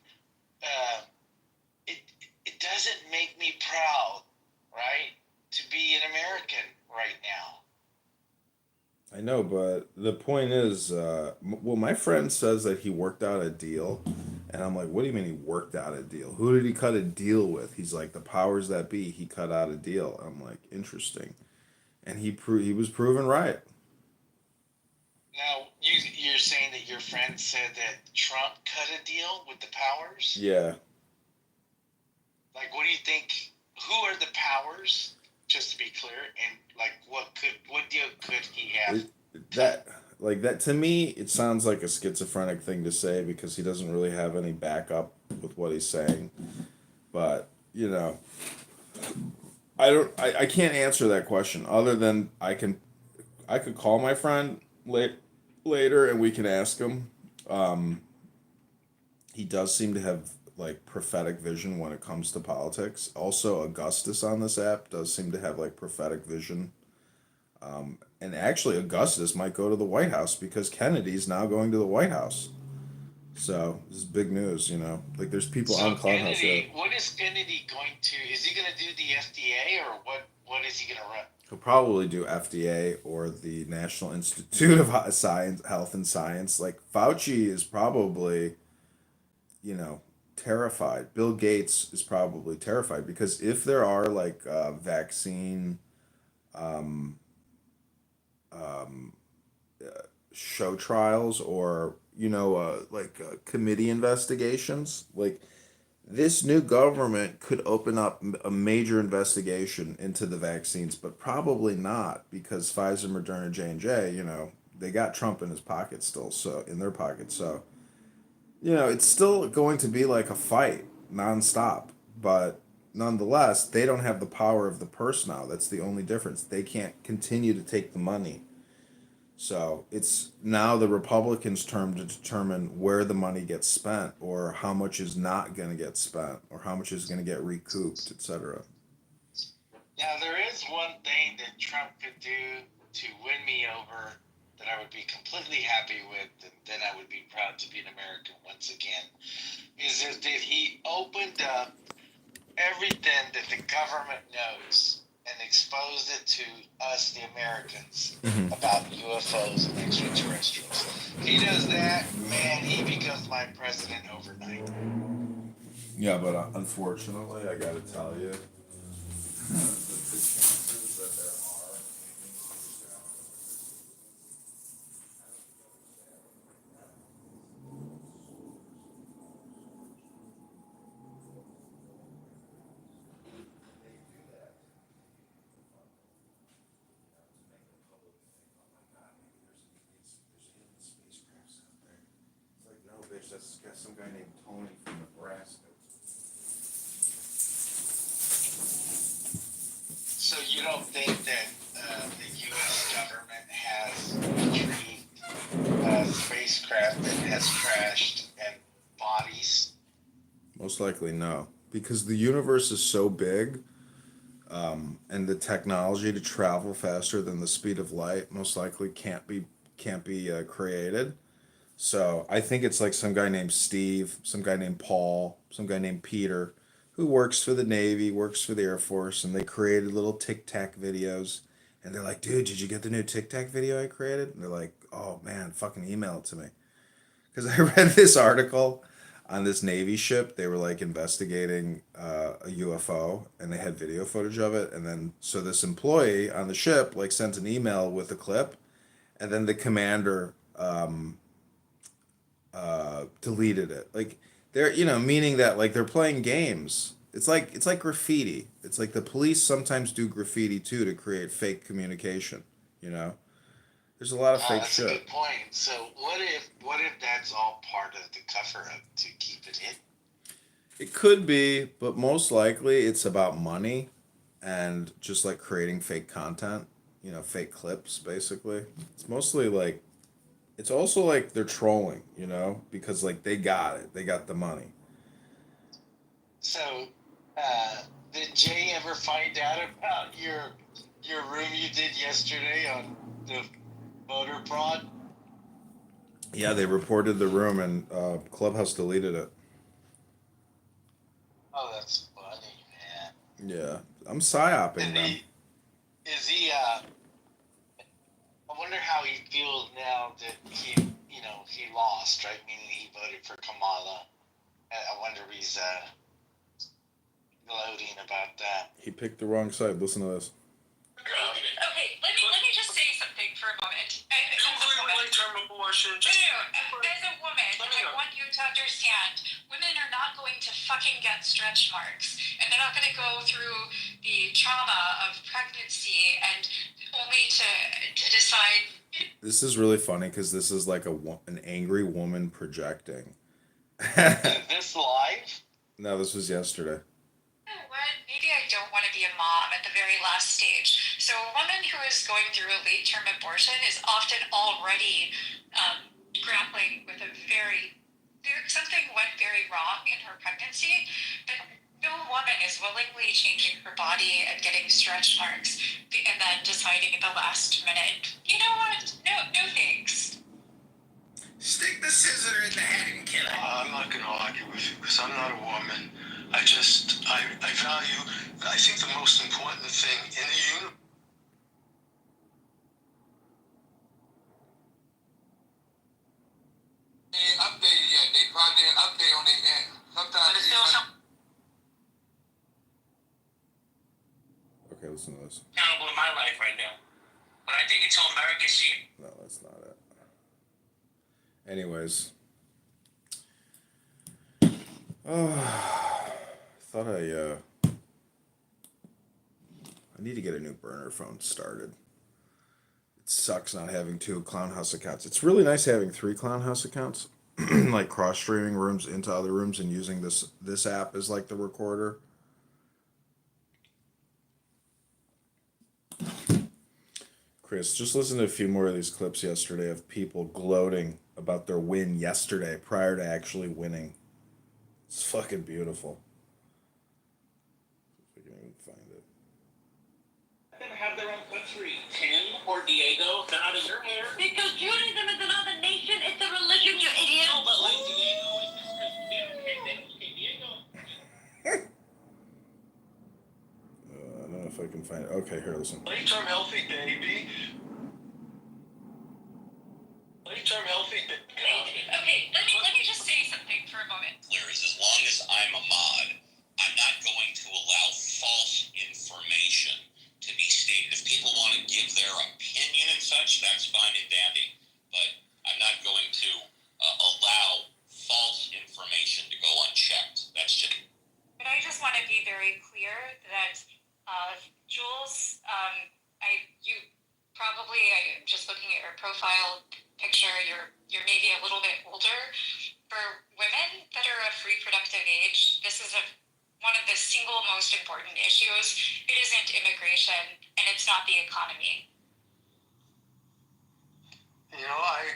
it doesn't make me proud, right, to be an American right now. I know, but the point is, well, my friend says that he worked out a deal, and I'm like, what do you mean he worked out a deal? Who did he cut a deal with? He's like, the powers that be. He cut out a deal. I'm like, interesting, and he was proven right. Now, you're saying that your friend said that Trump cut a deal with the powers? Yeah. Like, what do you think? Who are the powers? Just to be clear, and like, what deal could he have? That to me, it sounds like a schizophrenic thing to say because he doesn't really have any backup with what he's saying. But I can't answer that question other than I could call my friend later and we can ask him. He does seem to have like prophetic vision when it comes to politics. Also, Augustus on this app does seem to have like prophetic vision. And actually, Augustus might go to the White House because Kennedy's now going to the White House. So this is big news, Like there's people on Clubhouse. Kennedy, what is Kennedy going to? Is he going to do the FDA or what is he going to run? He'll probably do FDA or the National Institute of Health and Science. Like Fauci is probably, terrified. Bill Gates is probably terrified because if there are like vaccine show trials or committee investigations, like this new government could open up a major investigation into the vaccines, but probably not because Pfizer, Moderna, J&J, they got Trump in his pocket still, so in their pocket, so it's still going to be like a fight nonstop, but nonetheless, they don't have the power of the purse now. That's the only difference. They can't continue to take the money. So it's now the Republicans' turn to determine where the money gets spent or how much is not going to get spent or how much is going to get recouped, etc. Now, there is one thing that Trump could do to win me over that I would be completely happy with, and then I would be proud to be an American once again, is that he opened up everything that the government knows and exposed it to us, the Americans, Mhm. about UFOs and extraterrestrials. If he does that, man, he becomes my president overnight. Yeah, but unfortunately, I gotta tell you, the chances that there are it's like, no, bitch, that's got some guy named Tony from Nebraska. So you don't think that the U.S. government has retrieved a spacecraft that has crashed and bodies? Most likely no, because the universe is so big, and the technology to travel faster than the speed of light most likely can't be created. So I think it's like some guy named Steve, some guy named Paul, some guy named Peter, who works for the Navy, works for the Air Force, and they created little Tic Tac videos. And they're like, dude, did you get the new Tic Tac video I created? And they're like, oh man, fucking email it to me. Because I read this article on this Navy ship. They were like investigating a UFO, and they had video footage of it. And then so this employee on the ship like sent an email with a clip, and then the commander deleted it. Like they're meaning that like they're playing games. It's like graffiti. It's like the police sometimes do graffiti too to create fake communication. You know, there's a lot of fake That's a shit. good point. So what if that's all part of the cover up to keep it hidden? It could be, but most likely it's about money and just like creating fake content, fake clips basically. It's mostly like it's also like they're trolling, because like they got it. They got the money. So, did Jay ever find out about your room you did yesterday on the voter prod? Yeah, they reported the room and Clubhouse deleted it. Oh, that's funny, man. Yeah, I'm psyoping And them. is he? I wonder how he feels now that he lost, right? Meaning he voted for Kamala. I wonder if he's gloating about that. He picked the wrong side. Listen to this. Okay, let me just say something for a moment. Term abortion. As a woman, I want you to understand, women are not going to fucking get stretch marks, and they're not going to go through the trauma of pregnancy and only to decide. This is really funny because this is like an angry woman projecting. Is this live? No, this was yesterday. You know what? Maybe I don't want to be a mom at the very last stage. So a woman who is going through a late-term abortion is often already grappling with something went very wrong in her pregnancy, but no woman is willingly changing her body and getting stretch marks and then deciding at the last minute, you know what? No thanks. Stick the scissor in the head and kill it. I'm not going to argue with you because I'm not a woman. I value, I think the most important thing in the universe. Ain't updated yet. They probably didn't update on their end. Sometimes But it's still Okay, listen to this. accountable in my life right now. But I think it's all American shit. No, that's not it. Anyways. Thought I need to get a new burner phone started. It sucks not having 2 Clown House accounts. It's really nice having 3 Clown House accounts, like cross streaming rooms into other rooms and using this app as like the recorder. Chris, just listen to a few more of these clips yesterday of people gloating about their win yesterday prior to actually winning. It's fucking beautiful. If we can even find it. Them have their own country. Tim or Diego, they're not in your hair. Because Judaism is another nation, it's a religion, you idiot. No, but like Diego is Diego. I don't know if if I can find it. Okay, here, listen. Late-term healthy baby. Late-term healthy baby. Okay, let me just say something for a moment. Clear is as long as I'm a mod, I'm not going to allow false information to be stated. If people want to give their opinion and such, that's fine and dandy. But I'm not going to allow false information to go unchecked. That's just. But I just want to be very clear that Jules, I'm just looking at your profile picture. You're maybe a little bit older. For women that are of reproductive age, this is one of the single most important issues. It isn't immigration, and it's not the economy. You know, I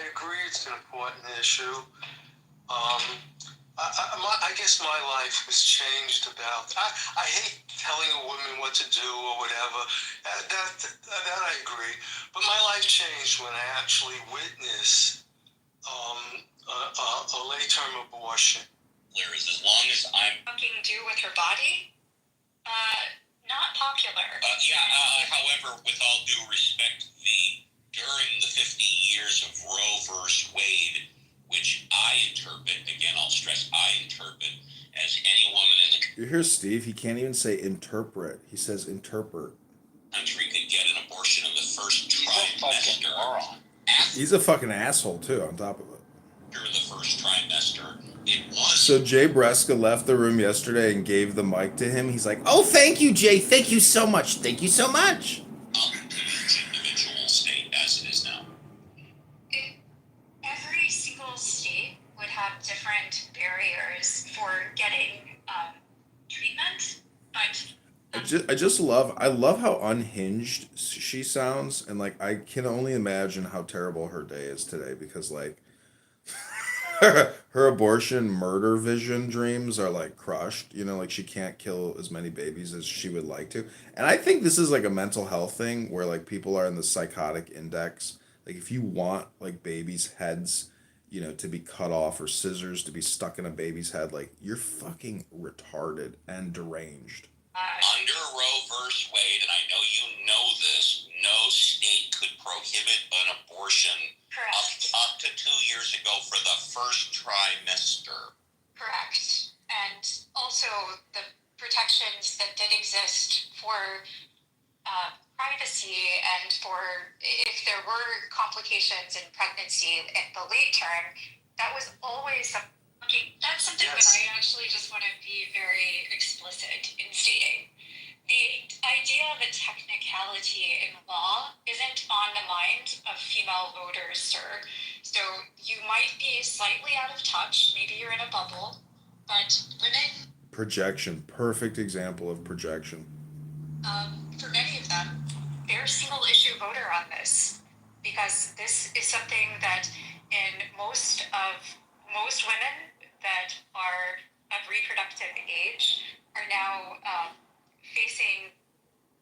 agree it's an important issue. I guess my life was changed about. I hate telling a woman what to do or whatever. That I agree. But my life changed when I actually witnessed a late-term abortion. Clear is as long as I'm. Fucking do with her body? Not popular. However, with all due respect, during the 50 years of Roe versus Wade, which I interpret, again, I'll stress, I interpret as any woman in the You hear Steve? He can't even say interpret. He says interpret. country could get an abortion in the first trimester. He's a fucking asshole too. On top of it. After the first trimester, it was. So Jay Breska left the room yesterday and gave the mic to him. He's like, "Oh, thank you, Jay. Thank you so much. Thank you so much." Each individual state as it is now. Every single state would have different barriers for getting treatment, but I love how unhinged she sounds, and like I can only imagine how terrible her day is today because like her abortion murder vision dreams are like crushed. You know, like she can't kill as many babies as she would like to. And I think this is like a mental health thing where like people are in the psychotic index. Like if you want like babies' heads, you know, to be cut off or scissors to be stuck in a baby's head, like you're fucking retarded and deranged. Under Roe versus Wade, and I know you know this, no state could prohibit an abortion up to 2 years ago for the first trimester. correct. And also the protections that did exist for privacy and for if there were complications in pregnancy at the late term, that was always that's something that I actually just want to be very explicit in stating. The idea of a technicality in law isn't on the mind of female voters, sir. So you might be slightly out of touch. Maybe you're in a bubble, but women. Projection. Perfect example of projection. For many of them, they're single issue voter on this because this is something that in most women that are of reproductive age are now facing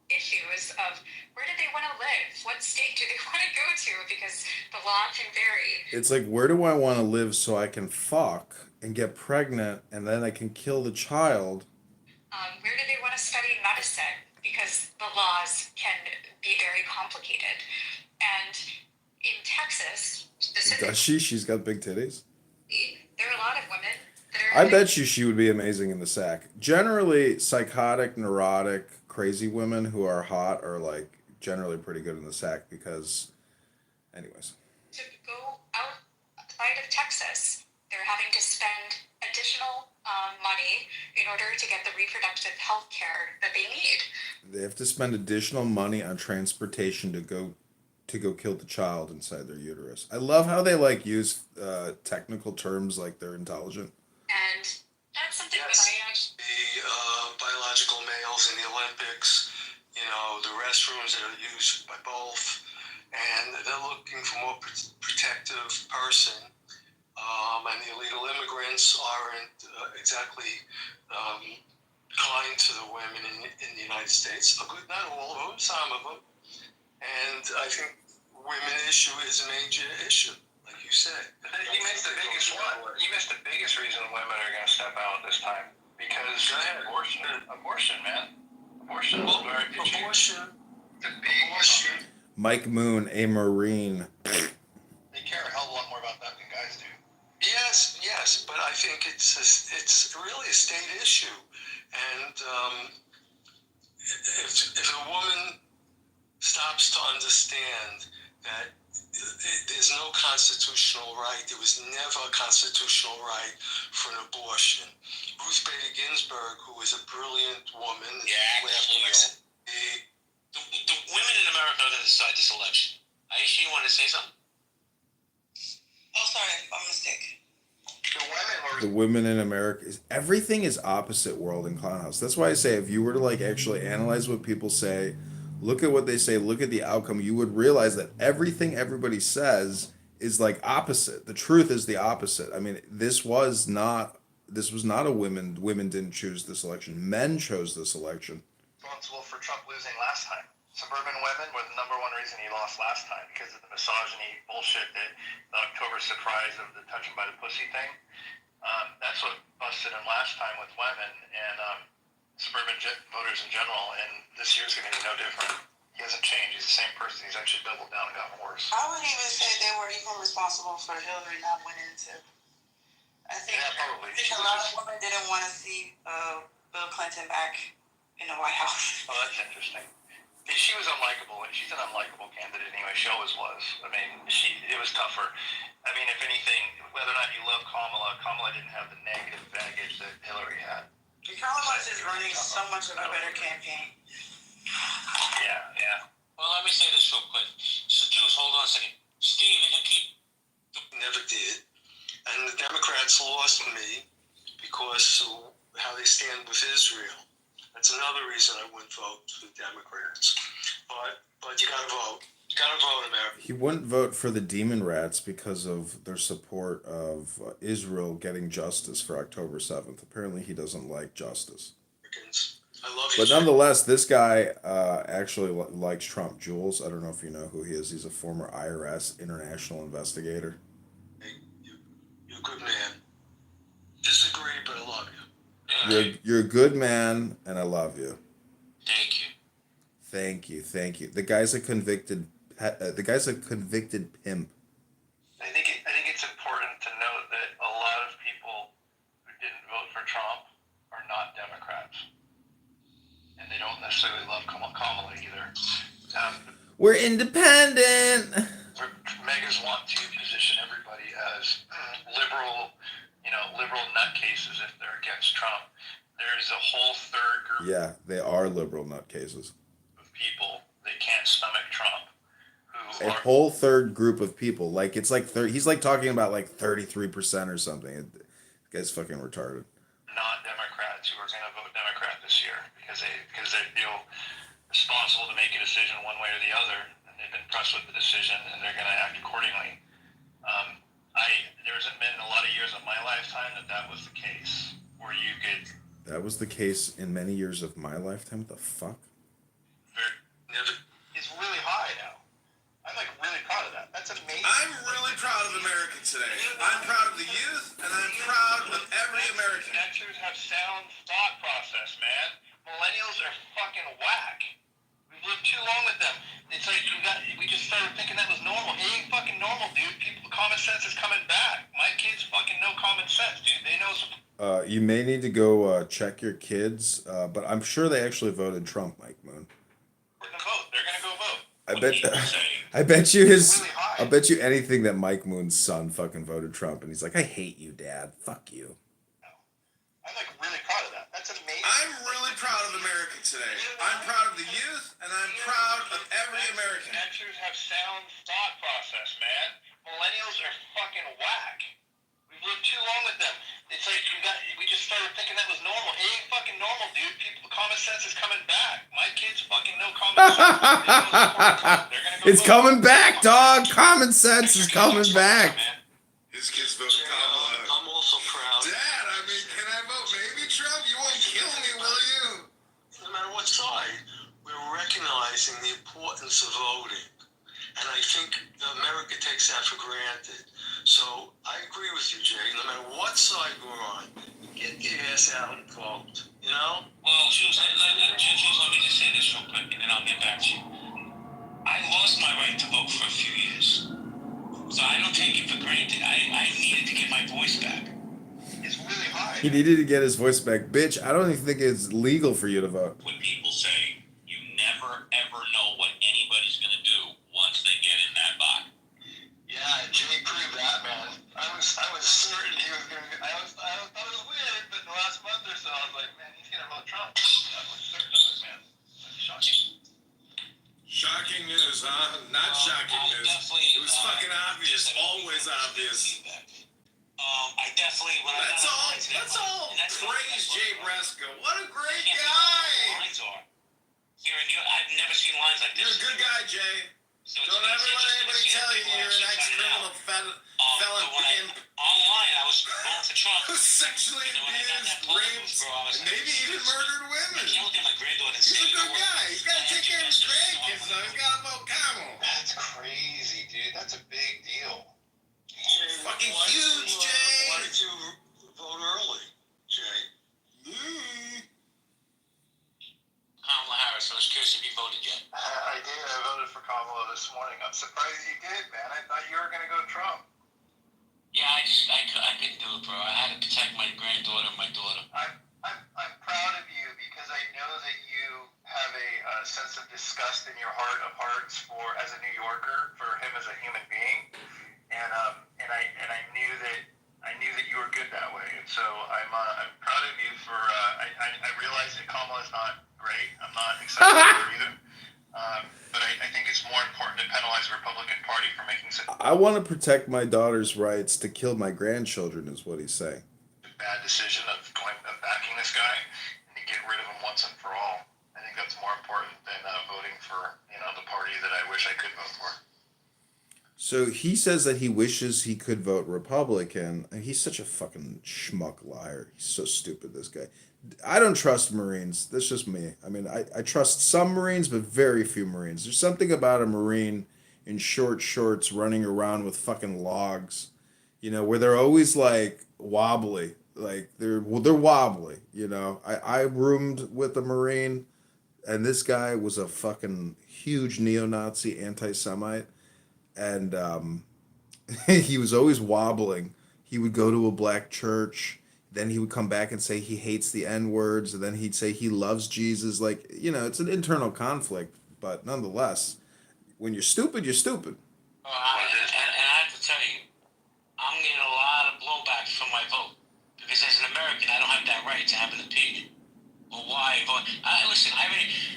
issues of where do they want to live? What state do they want to go to? Because the law can vary. It's like, where do I want to live so I can fuck and get pregnant and then I can kill the child? Where do they want to study medicine? Because the laws can be very complicated. And in Texas, specifically, Does she? She's got big titties. there are a lot of women that are. I bet you she would be amazing in the sack. Generally, psychotic, neurotic, crazy women who are hot are like generally pretty good in the sack because, anyways. To go outside of Texas, they're having to spend additional money in order to get the reproductive health care that they need. They have to spend additional money on transportation to go kill the child inside their uterus. I love how they like use technical terms like they're intelligent. And that's something that I actually. The biological males in the Olympics, you know, the restrooms that are used by both, and they're looking for more protective person. And the illegal immigrants aren't exactly kind to the women in the United States. Not all of them, some of them. And I think women's issue is a major issue, like you said. You missed the biggest one. You missed the biggest reason women are going to step out this time because abortion, man. Abortion is very Abortion. It's a big issue. Mike Moon, a Marine. They care a hell of a lot more about that than guys do. Yes, but I think it's really a state issue, and if a woman stops to understand that there's no constitutional right, there was never a constitutional right for an abortion. Ruth Bader Ginsburg, who was a brilliant woman, The women in America are going to decide this election. Aisha, you want to say something? Oh, sorry, my mistake. The women in America everything is opposite World and Clown House. That's why I say if you were to like actually analyze what people say, look at what they say, look at the outcome, you would realize that everything everybody says is like opposite. The truth is the opposite. I mean, this was not a women didn't choose this election. Men chose this election. Responsible for Trump losing last time. Suburban women were the number one reason he lost last time because of the misogyny bullshit that the October surprise of the touching by the pussy thing. That's what busted him last time with women and suburban voters in general. And this year's going to be no different. He hasn't changed. He's the same person. He's actually doubled down and gotten worse. I would even say they were even responsible for Hillary not winning too. I think probably. a lot of women didn't want to see Bill Clinton back in the White House. Oh, that's interesting. She was unlikable, and she's an unlikable candidate anyway. She always was. I mean, it was tougher. I mean, if anything, whether or not you love Kamala didn't have the negative baggage that Hillary had. Kamala is running so much of a better campaign. Yeah. Well, let me say this real quick. So, Jules, hold on a second. Steve, Never did. And the Democrats lost me because of how they stand with Israel. That's another reason I wouldn't vote for the Democrats. But you gotta vote. You gotta vote, America. He wouldn't vote for the Demon Rats because of their support of Israel getting justice for October 7th. Apparently he doesn't like justice. I love you. But nonetheless, this guy actually likes Trump. Jules, I don't know if you know who he is. He's a former IRS international investigator. You're a good man. Disagree, but I love you. You're a good man, and I love you. Thank you. Thank you. The guy's a convicted pimp. I think it's important to note that a lot of people who didn't vote for Trump are not Democrats, and they don't necessarily love Kamala either. We're independent. Megas want to position everybody as liberal nutcases if they're against Trump. There's a whole third group Yeah, they are liberal nutcases. of people that can't stomach Trump. A whole third group of people. Like it's like he's like talking about like 33% or something. This guy's fucking retarded. Not Democrats who are going to vote Democrat this year because they feel responsible to make a decision one way or the other, and they've been pressed with the decision, and they're going to act accordingly. There hasn't been a lot of years of my lifetime that was the case, where you could. That was the case in many years of my lifetime. What the fuck? It's really high now. I'm like really proud of that. That's amazing. I'm really proud of America today. I'm proud of the youth, and I'm proud of every American. Xers have sound thought process, man. Millennials are fucking whack. We've lived too long with them. It's like we just started thinking that was normal. It ain't fucking normal, dude. Common sense is coming back. My kids fucking know common sense, dude. They know some. You may need to go check your kids, but I'm sure they actually voted Trump, Mike Moon. They're gonna go vote. I bet you anything that Mike Moon's son fucking voted Trump, and he's like, I hate you, Dad. Fuck you. I'm like really proud of that. That's amazing. I'm really proud of America today. I'm proud of the youth, and I'm proud of every American. Xers have sound thought process, man. Millennials are fucking whack. We've lived too long with them. It's like we just started thinking that was normal. It ain't fucking normal, dude. Common sense is coming back. My kids fucking know common sense. It's coming back, dog. Common sense is coming back. His kids voted Kamala. I'm also proud. Dad, I mean, can I vote maybe Trump? You won't kill me, will you? No matter what side, we're recognizing the importance of voting. And I think America takes that for granted. So I agree with you, Jay. No matter what side we're on, get your ass out and vote. You You know? Well, Jules, let me just say this real quick, and then I'll get back to you. I lost my right to vote for a few years, so I don't take it for granted. I needed to get my voice back. It's really hard. He needed to get his voice back. Bitch, I don't even think it's legal for you to vote. When people say you never ever know what anybody's gonna do once they get in that box. Yeah, Jimmy proved that, man. I was certain he was gonna. I thought it was weird, but in the last month or so, I was like, man, he's gonna vote Trump. I was certain of it, man. That's shocking. Shocking news, huh? Not shocking news. It was fucking obvious. Always obvious. I definitely. Let's all praise Jay Bresco. What a great guy! Lines are. I've never seen lines like this. You're a good guy, Jay. Don't ever let anybody tell you you're an ex-criminal felon pimp. Online, I was voting for Trump. Who sexually abused, raped, and maybe even murdered women. I can't look at my granddaughter and He's say, a good guy. He's got to take care of his grandkids, though. He's got to vote Camel. That's crazy, dude. That's a big deal. Fucking huge, Jay. Why did you vote early, Jay? Kamala Harris, I was curious if you voted yet. I did. I voted for Kamala this morning. I'm surprised you did, man. I thought you were gonna go Trump. Yeah, I couldn't do it, bro. I had to protect my granddaughter and my daughter. I'm proud of you because I know that you have a sense of disgust in your heart of hearts for as a New Yorker for him as a human being, and I knew that you were good that way, and so I'm proud of you for. I realize that Kamala's not great. I'm not excited for her either. But I think it's more important to penalize the Republican Party for making such I want to protect my daughter's rights to kill my grandchildren, is what he's saying. a bad decision of backing this guy and to get rid of him once and for all. I think that's more important than voting for the party that I wish I could vote for. So he says that he wishes he could vote Republican. And he's such a fucking schmuck liar. He's so stupid, this guy. I don't trust Marines. That's just me. I mean, I trust some Marines, but very few Marines. There's something about a Marine in short shorts running around with fucking logs, where they're always like wobbly. Like they're wobbly, I roomed with a Marine, and this guy was a fucking huge neo-Nazi anti-Semite. And he was always wobbling. He would go to a black church. Then he would come back and say he hates the N-words. And then he'd say he loves Jesus. Like, it's an internal conflict. But nonetheless, when you're stupid, you're stupid. And I have to tell you, I'm getting a lot of blowback from my vote. Because as an American, I don't have that right to have an opinion. Well, why vote? Listen,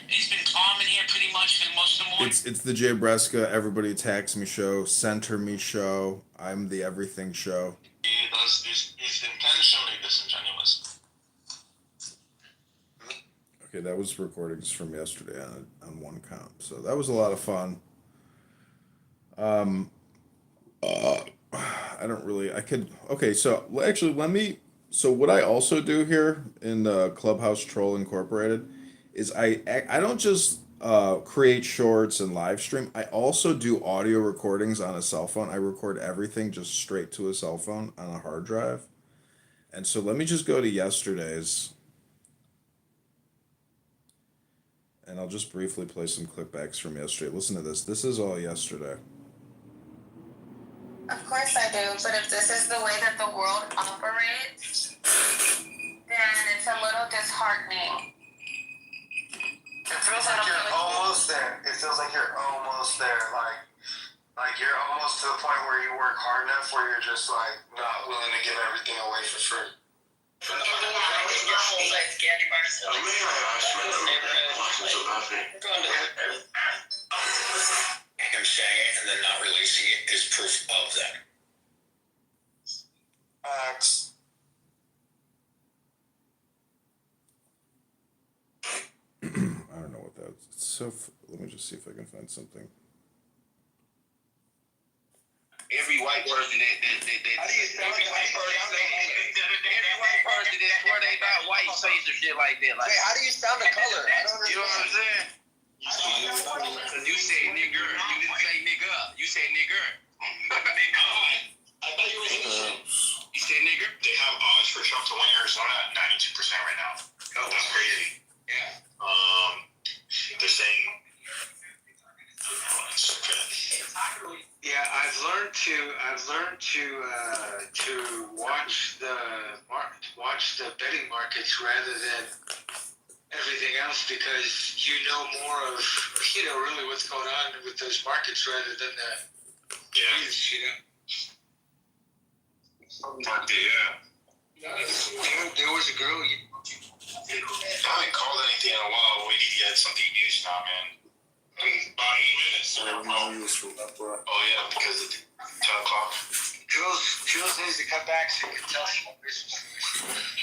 it's been calm in here pretty much for most of the morning. It's the Jay Bresca Everybody Attacks Me show, Center Me show. I'm the Everything show. He's intentionally disingenuous. Okay, that was recordings from yesterday on one count. So that was a lot of fun. So what I also do here in Clubhouse Troll Incorporated is I don't just create shorts and live stream. I also do audio recordings on a cell phone. I record everything just straight to a cell phone on a hard drive. And so let me just go to yesterday's. And I'll just briefly play some clipbacks from yesterday. Listen to this. This is all yesterday. Of course I do, but if this is the way that the world operates, then it's a little disheartening. It feels like you're almost there. It feels like you're almost there. Like you're almost to the point where you work hard enough where you're just like not willing to give everything away for free. Him saying it and then not releasing it is proof of that. I don't know what that is. It's so. Let me just see if I can find something. Every white person every white person that swear they not white say some shit like that. Like, how do you sound the color? You know what I'm saying? You said nigger. You didn't say nigga. You said nigger. I thought you were Asian. You said nigger. They have odds for Trump to win Arizona at 92% right now. Oh, that's crazy. Yeah. They're saying. Yeah, I've learned to watch the betting markets rather than everything else, because you know more of really what's going on with those markets rather than the news, There was a girl. I haven't called anything in a while. We need to get something used now, man. About 8 minutes. Oh yeah, because of 10 o'clock. Jules needs to come back so you can tell some Christmas stories.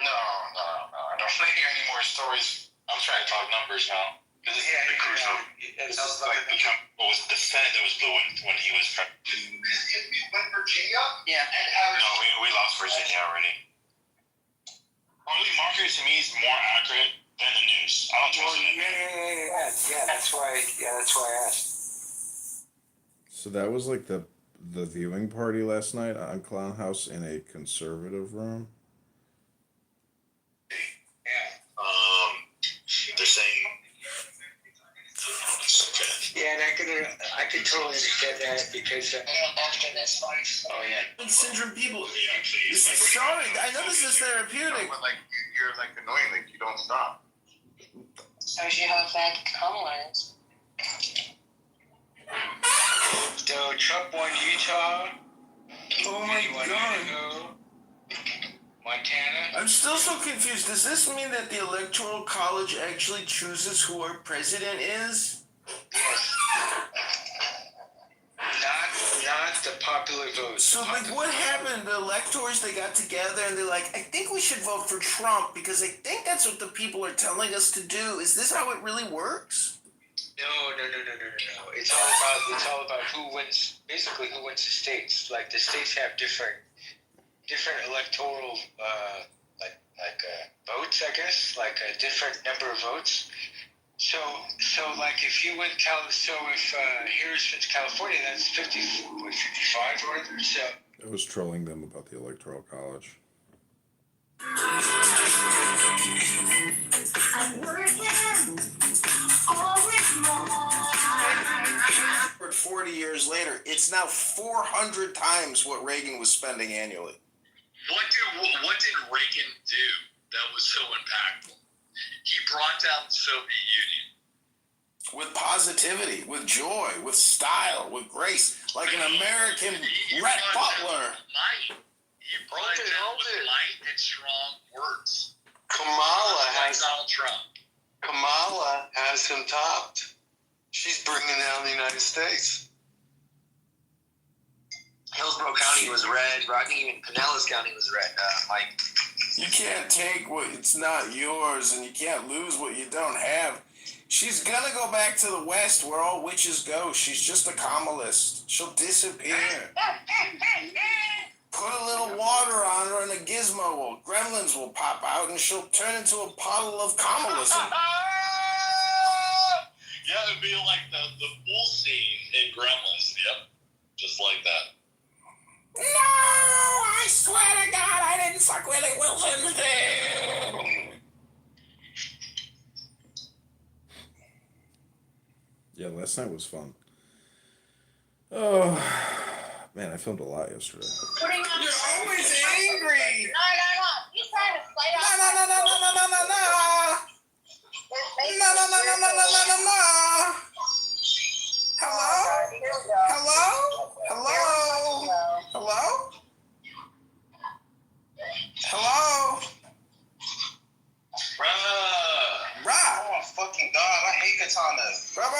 No. I don't want to hear any more stories. I'm trying to talk numbers now. Because this is pretty crucial. This is like what was the Senate that was blue when he was trying. Win Virginia? Yeah. No, we lost Virginia already. Early marketers to me is more accurate than the news. I don't trust it. Yeah. That's why I asked. So that was like the viewing party last night on Clown House in a conservative room. They're saying. Yeah, and I can totally understand that because. Oh yeah. Syndrome people. Sorry, I know this is therapeutic. You're annoying. You don't stop. So you have bad colors. So Trump won Utah. Oh my God. Montana. I'm still so confused. Does this mean that the Electoral College actually chooses who our president is? Yes. Not the popular vote. So, what happened? The electors, they got together and they're like, I think we should vote for Trump because I think that's what the people are telling us to do. Is this how it really works? No. It's all about who wins. Basically, who wins the states. Like the states have different electoral votes, I guess, like a different number of votes. So like if you win here's California, that's 55 or whatever. So I was trolling them about the Electoral College. For 40 years later, it's now 400 times what Reagan was spending annually. What did Reagan do that was so impactful? He brought down the Soviet Union. With positivity, with joy, with style, with grace, like an American Rhett Butler. Might. He brought it down with might and strong words. Donald Trump. Kamala has him topped. She's bringing down the United States. Hillsborough County was red. Rocky and Pinellas County was red. Mike. You can't take what it's not yours, and you can't lose what you don't have. She's gonna go back to the West where all witches go. She's just a Kamalist. She'll disappear. Put a little water on her and a gizmo will. Gremlins will pop out and she'll turn into a puddle of Kamalism. Yeah, it'd be like the pool scene in Gremlins. Yep. Just like that. No, I swear to God, I didn't suck Willie Wilson's dick. Yeah, last night was fun. Oh, man, I filmed a lot yesterday. You're always angry. No. He's trying to play off. No. Hello? Bruh. Oh my fucking God, I hate Katana. Bruh.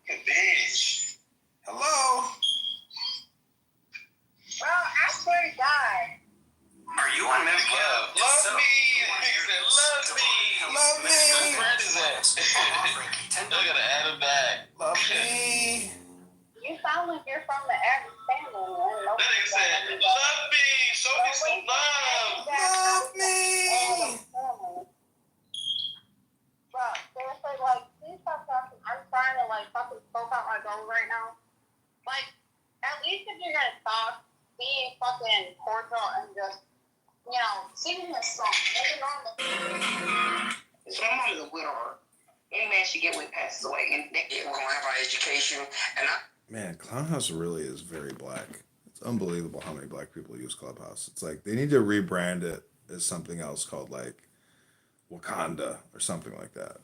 You bitch. Hello? Bro, I swear to God. Are you on Medicare? Love me. Love me. Love me. Whose friend is that? I gotta add him back. Love me. You sound like you're from the average family. That nigga said, love me. Show me some love. Love me. Bro, seriously, like, please stop talking. I'm trying to, like, fucking scope out my goals right now. Like, at least if you're gonna talk, be fucking cordial and just singing a song. So my mom is a widower. Any man she get with passes away, and we're gonna have our education. And Man, Clownhouse really is very black. It's unbelievable how many black people use Clubhouse. It's like they need to rebrand it as something else called like Wakanda or something like that.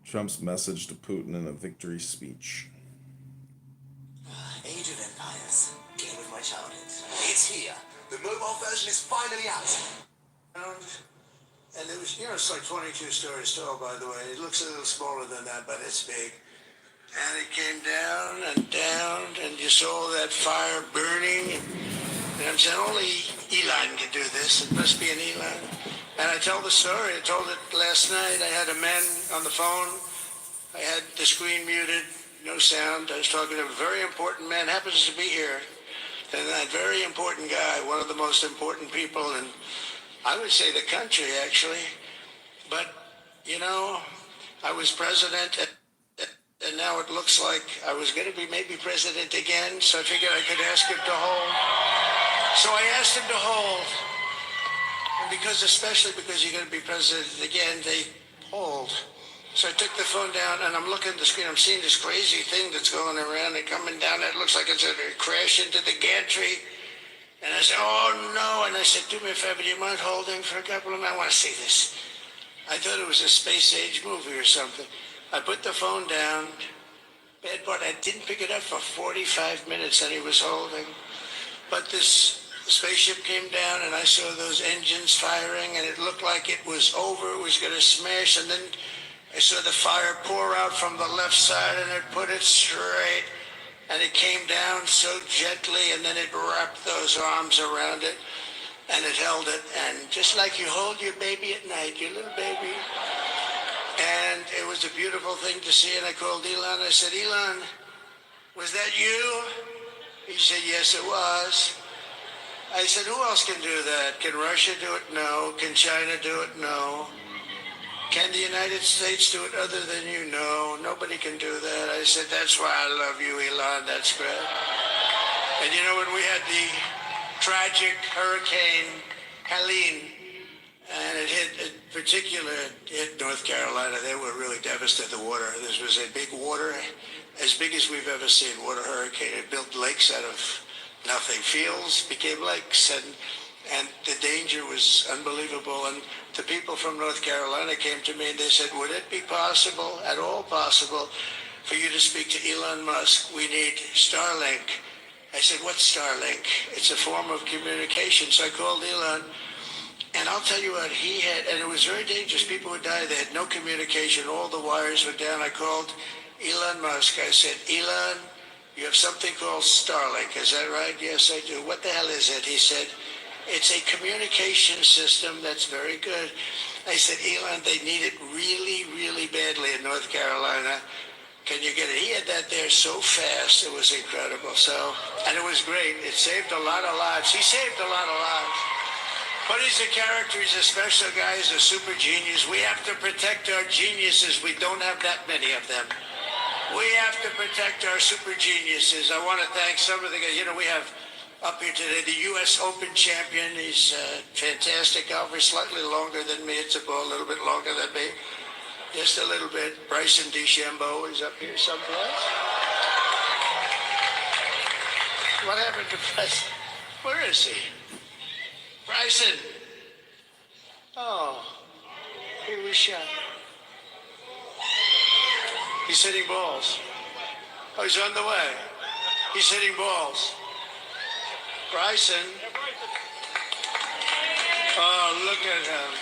Trump's message to Putin in a victory speech. Age of Empires, game of my childhood. It's here. The mobile version is finally out. And it was, it's like 22 stories tall, by the way. It looks a little smaller than that, but it's big. And it came down, and you saw that fire burning. And I'm saying, only Elon can do this. It must be an Elon. And I told the story. I told it last night. I had a man on the phone. I had the screen muted, no sound. I was talking to a very important man, happens to be here. And that very important guy, one of the most important people in, I would say, the country, actually. But, I was president, and now it looks like I was going to be maybe president again, so I figured I could ask him to hold. So I asked him to hold. And especially because you're going to be president again, they hold. So I took the phone down, and I'm looking at the screen. I'm seeing this crazy thing that's going around and coming down. It looks like it's going to crash into the gantry. And I said, oh, no. And I said, do me a favor, do you mind holding for a couple of minutes? I want to see this. I thought it was a space-age movie or something. I put the phone down. Bad part, I didn't pick it up for 45 minutes, and he was holding. But this spaceship came down, and I saw those engines firing, and it looked like it was over. It was going to smash, and then I saw the fire pour out from the left side, and it put it straight. And it came down so gently, and then it wrapped those arms around it, and it held it. And just like you hold your baby at night, your little baby. And it was a beautiful thing to see. And I called Elon. I said, Elon, was that you? He said, yes, it was. I said, who else can do that? Can Russia do it? No. Can China do it? No. Can the United States do it other than you? No, nobody can do that. I said, that's why I love you, Elon. That's great. And when we had the tragic Hurricane Helene, and it hit North Carolina, they were really devastated, the water. This was a big water, as big as we've ever seen, water hurricane. It built lakes out of nothing. Fields became lakes, and the danger was unbelievable. And the people from North Carolina came to me and they said, would it be possible, at all possible, for you to speak to Elon Musk? We need Starlink. I said, what's Starlink? It's a form of communication. So I called Elon, and I'll tell you what, he had, and it was very dangerous. People would die. They had no communication. All the wires were down. I called Elon Musk. I said, Elon, you have something called Starlink. Is that right? Yes, I do. What the hell is it? He said, it's a communication system that's very good. I said, Elon, they need it really, really badly in North Carolina. Can you get it? He had that there so fast. It was incredible. And it was great. It saved a lot of lives. He saved a lot of lives. But he's a character. He's a special guy. He's a super genius. We have to protect our geniuses. We don't have that many of them. We have to protect our super geniuses. I want to thank some of the guys. We have up here today, the U.S. Open champion. He's fantastic golfer, slightly longer than me. It's a ball, a little bit longer than me. Just a little bit. Bryson DeChambeau is up here someplace. What happened to Bryson? Where is he? Bryson. Oh, he was shot. He's hitting balls. Oh, he's on the way. He's hitting balls. Bryson. Oh, look at him.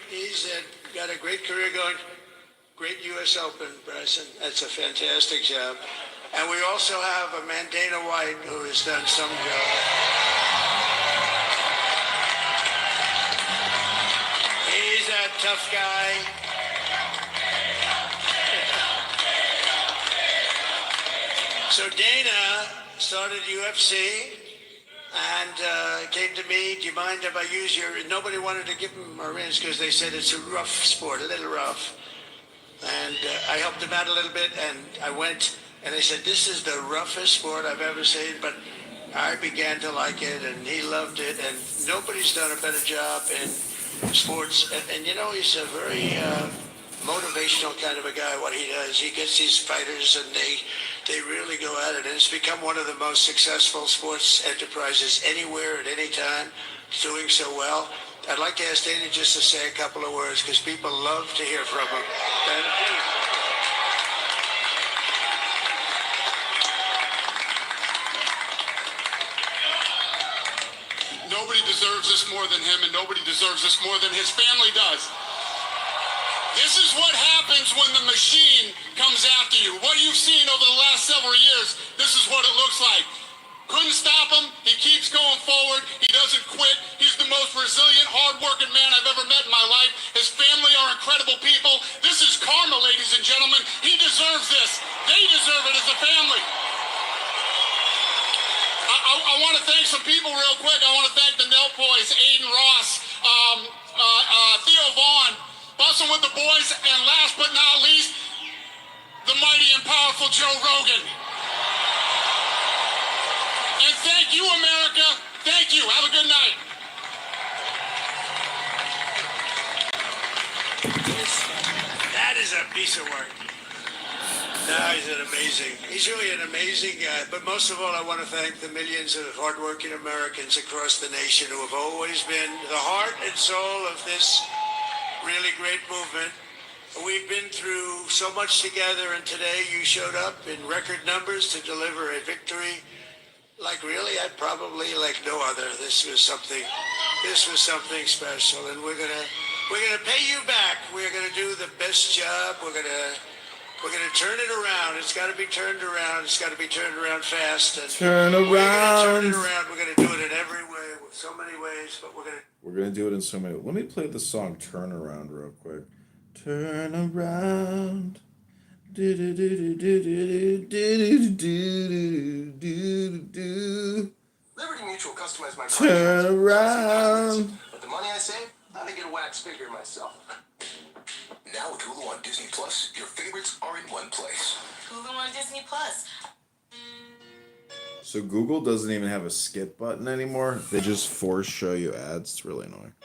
He's got a great career going. Great U.S. Open, Bryson. That's a fantastic job. And we also have a man, Dana White, who has done some job. He's a tough guy. So Dana started UFC. and came to me. Do you mind if I use your? Nobody wanted to give him a rinse because they said it's a rough sport, a little rough. And I helped him out a little bit, and I went, and they said, this is the roughest sport I've ever seen, but I began to like it, and he loved it, and nobody's done a better job in sports. And you know, he's a very motivational kind of a guy, what he does. He gets these fighters, and they really go at it, and it's become one of the most successful sports enterprises anywhere at any time. It's doing so well. I'd like to ask Danny just to say a couple of words, because people love to hear from him. Nobody deserves this more than him, and nobody deserves this more than his family does. This is what happens when the machine comes after you. What you've seen over the last several years, this is what it looks like. Couldn't stop him. He keeps going forward. He doesn't quit. He's the most resilient, hard-working man I've ever met in my life. His family are incredible people. This is karma, ladies and gentlemen. He deserves this. They deserve it as a family. I want to thank some people real quick. I want to thank the Nelk Boys, Aiden Ross, Theo Vaughn, Bussin' with the Boys, and last but not least, the mighty and powerful Joe Rogan. And thank you, America. Thank you. Have a good night. That is a piece of work. No, he's really an amazing guy. But most of all, I want to thank the millions of hardworking Americans across the nation who have always been the heart and soul of this really great movement. We've been through so much together, and today you showed up in record numbers to deliver a victory. Like really, I probably like no other. This was something special, and we're gonna pay you back. We're gonna do the best job. We're gonna turn it around. It's got to be turned around. It's got to be turned around fast. And Turn around. We're gonna turn it around. We're gonna do it in every way, with so many ways. But We're gonna do it in so many. Let me play the song "Turn Around" real quick. Turn around. Liberty Mutual customized my Turn around. But the money I save, I'm gonna get a wax figure myself. Now with Hulu on Disney Plus, your favorites are in one place. Hulu on Disney Plus. So Google doesn't even have a skip button anymore. They just force show you ads. It's really annoying.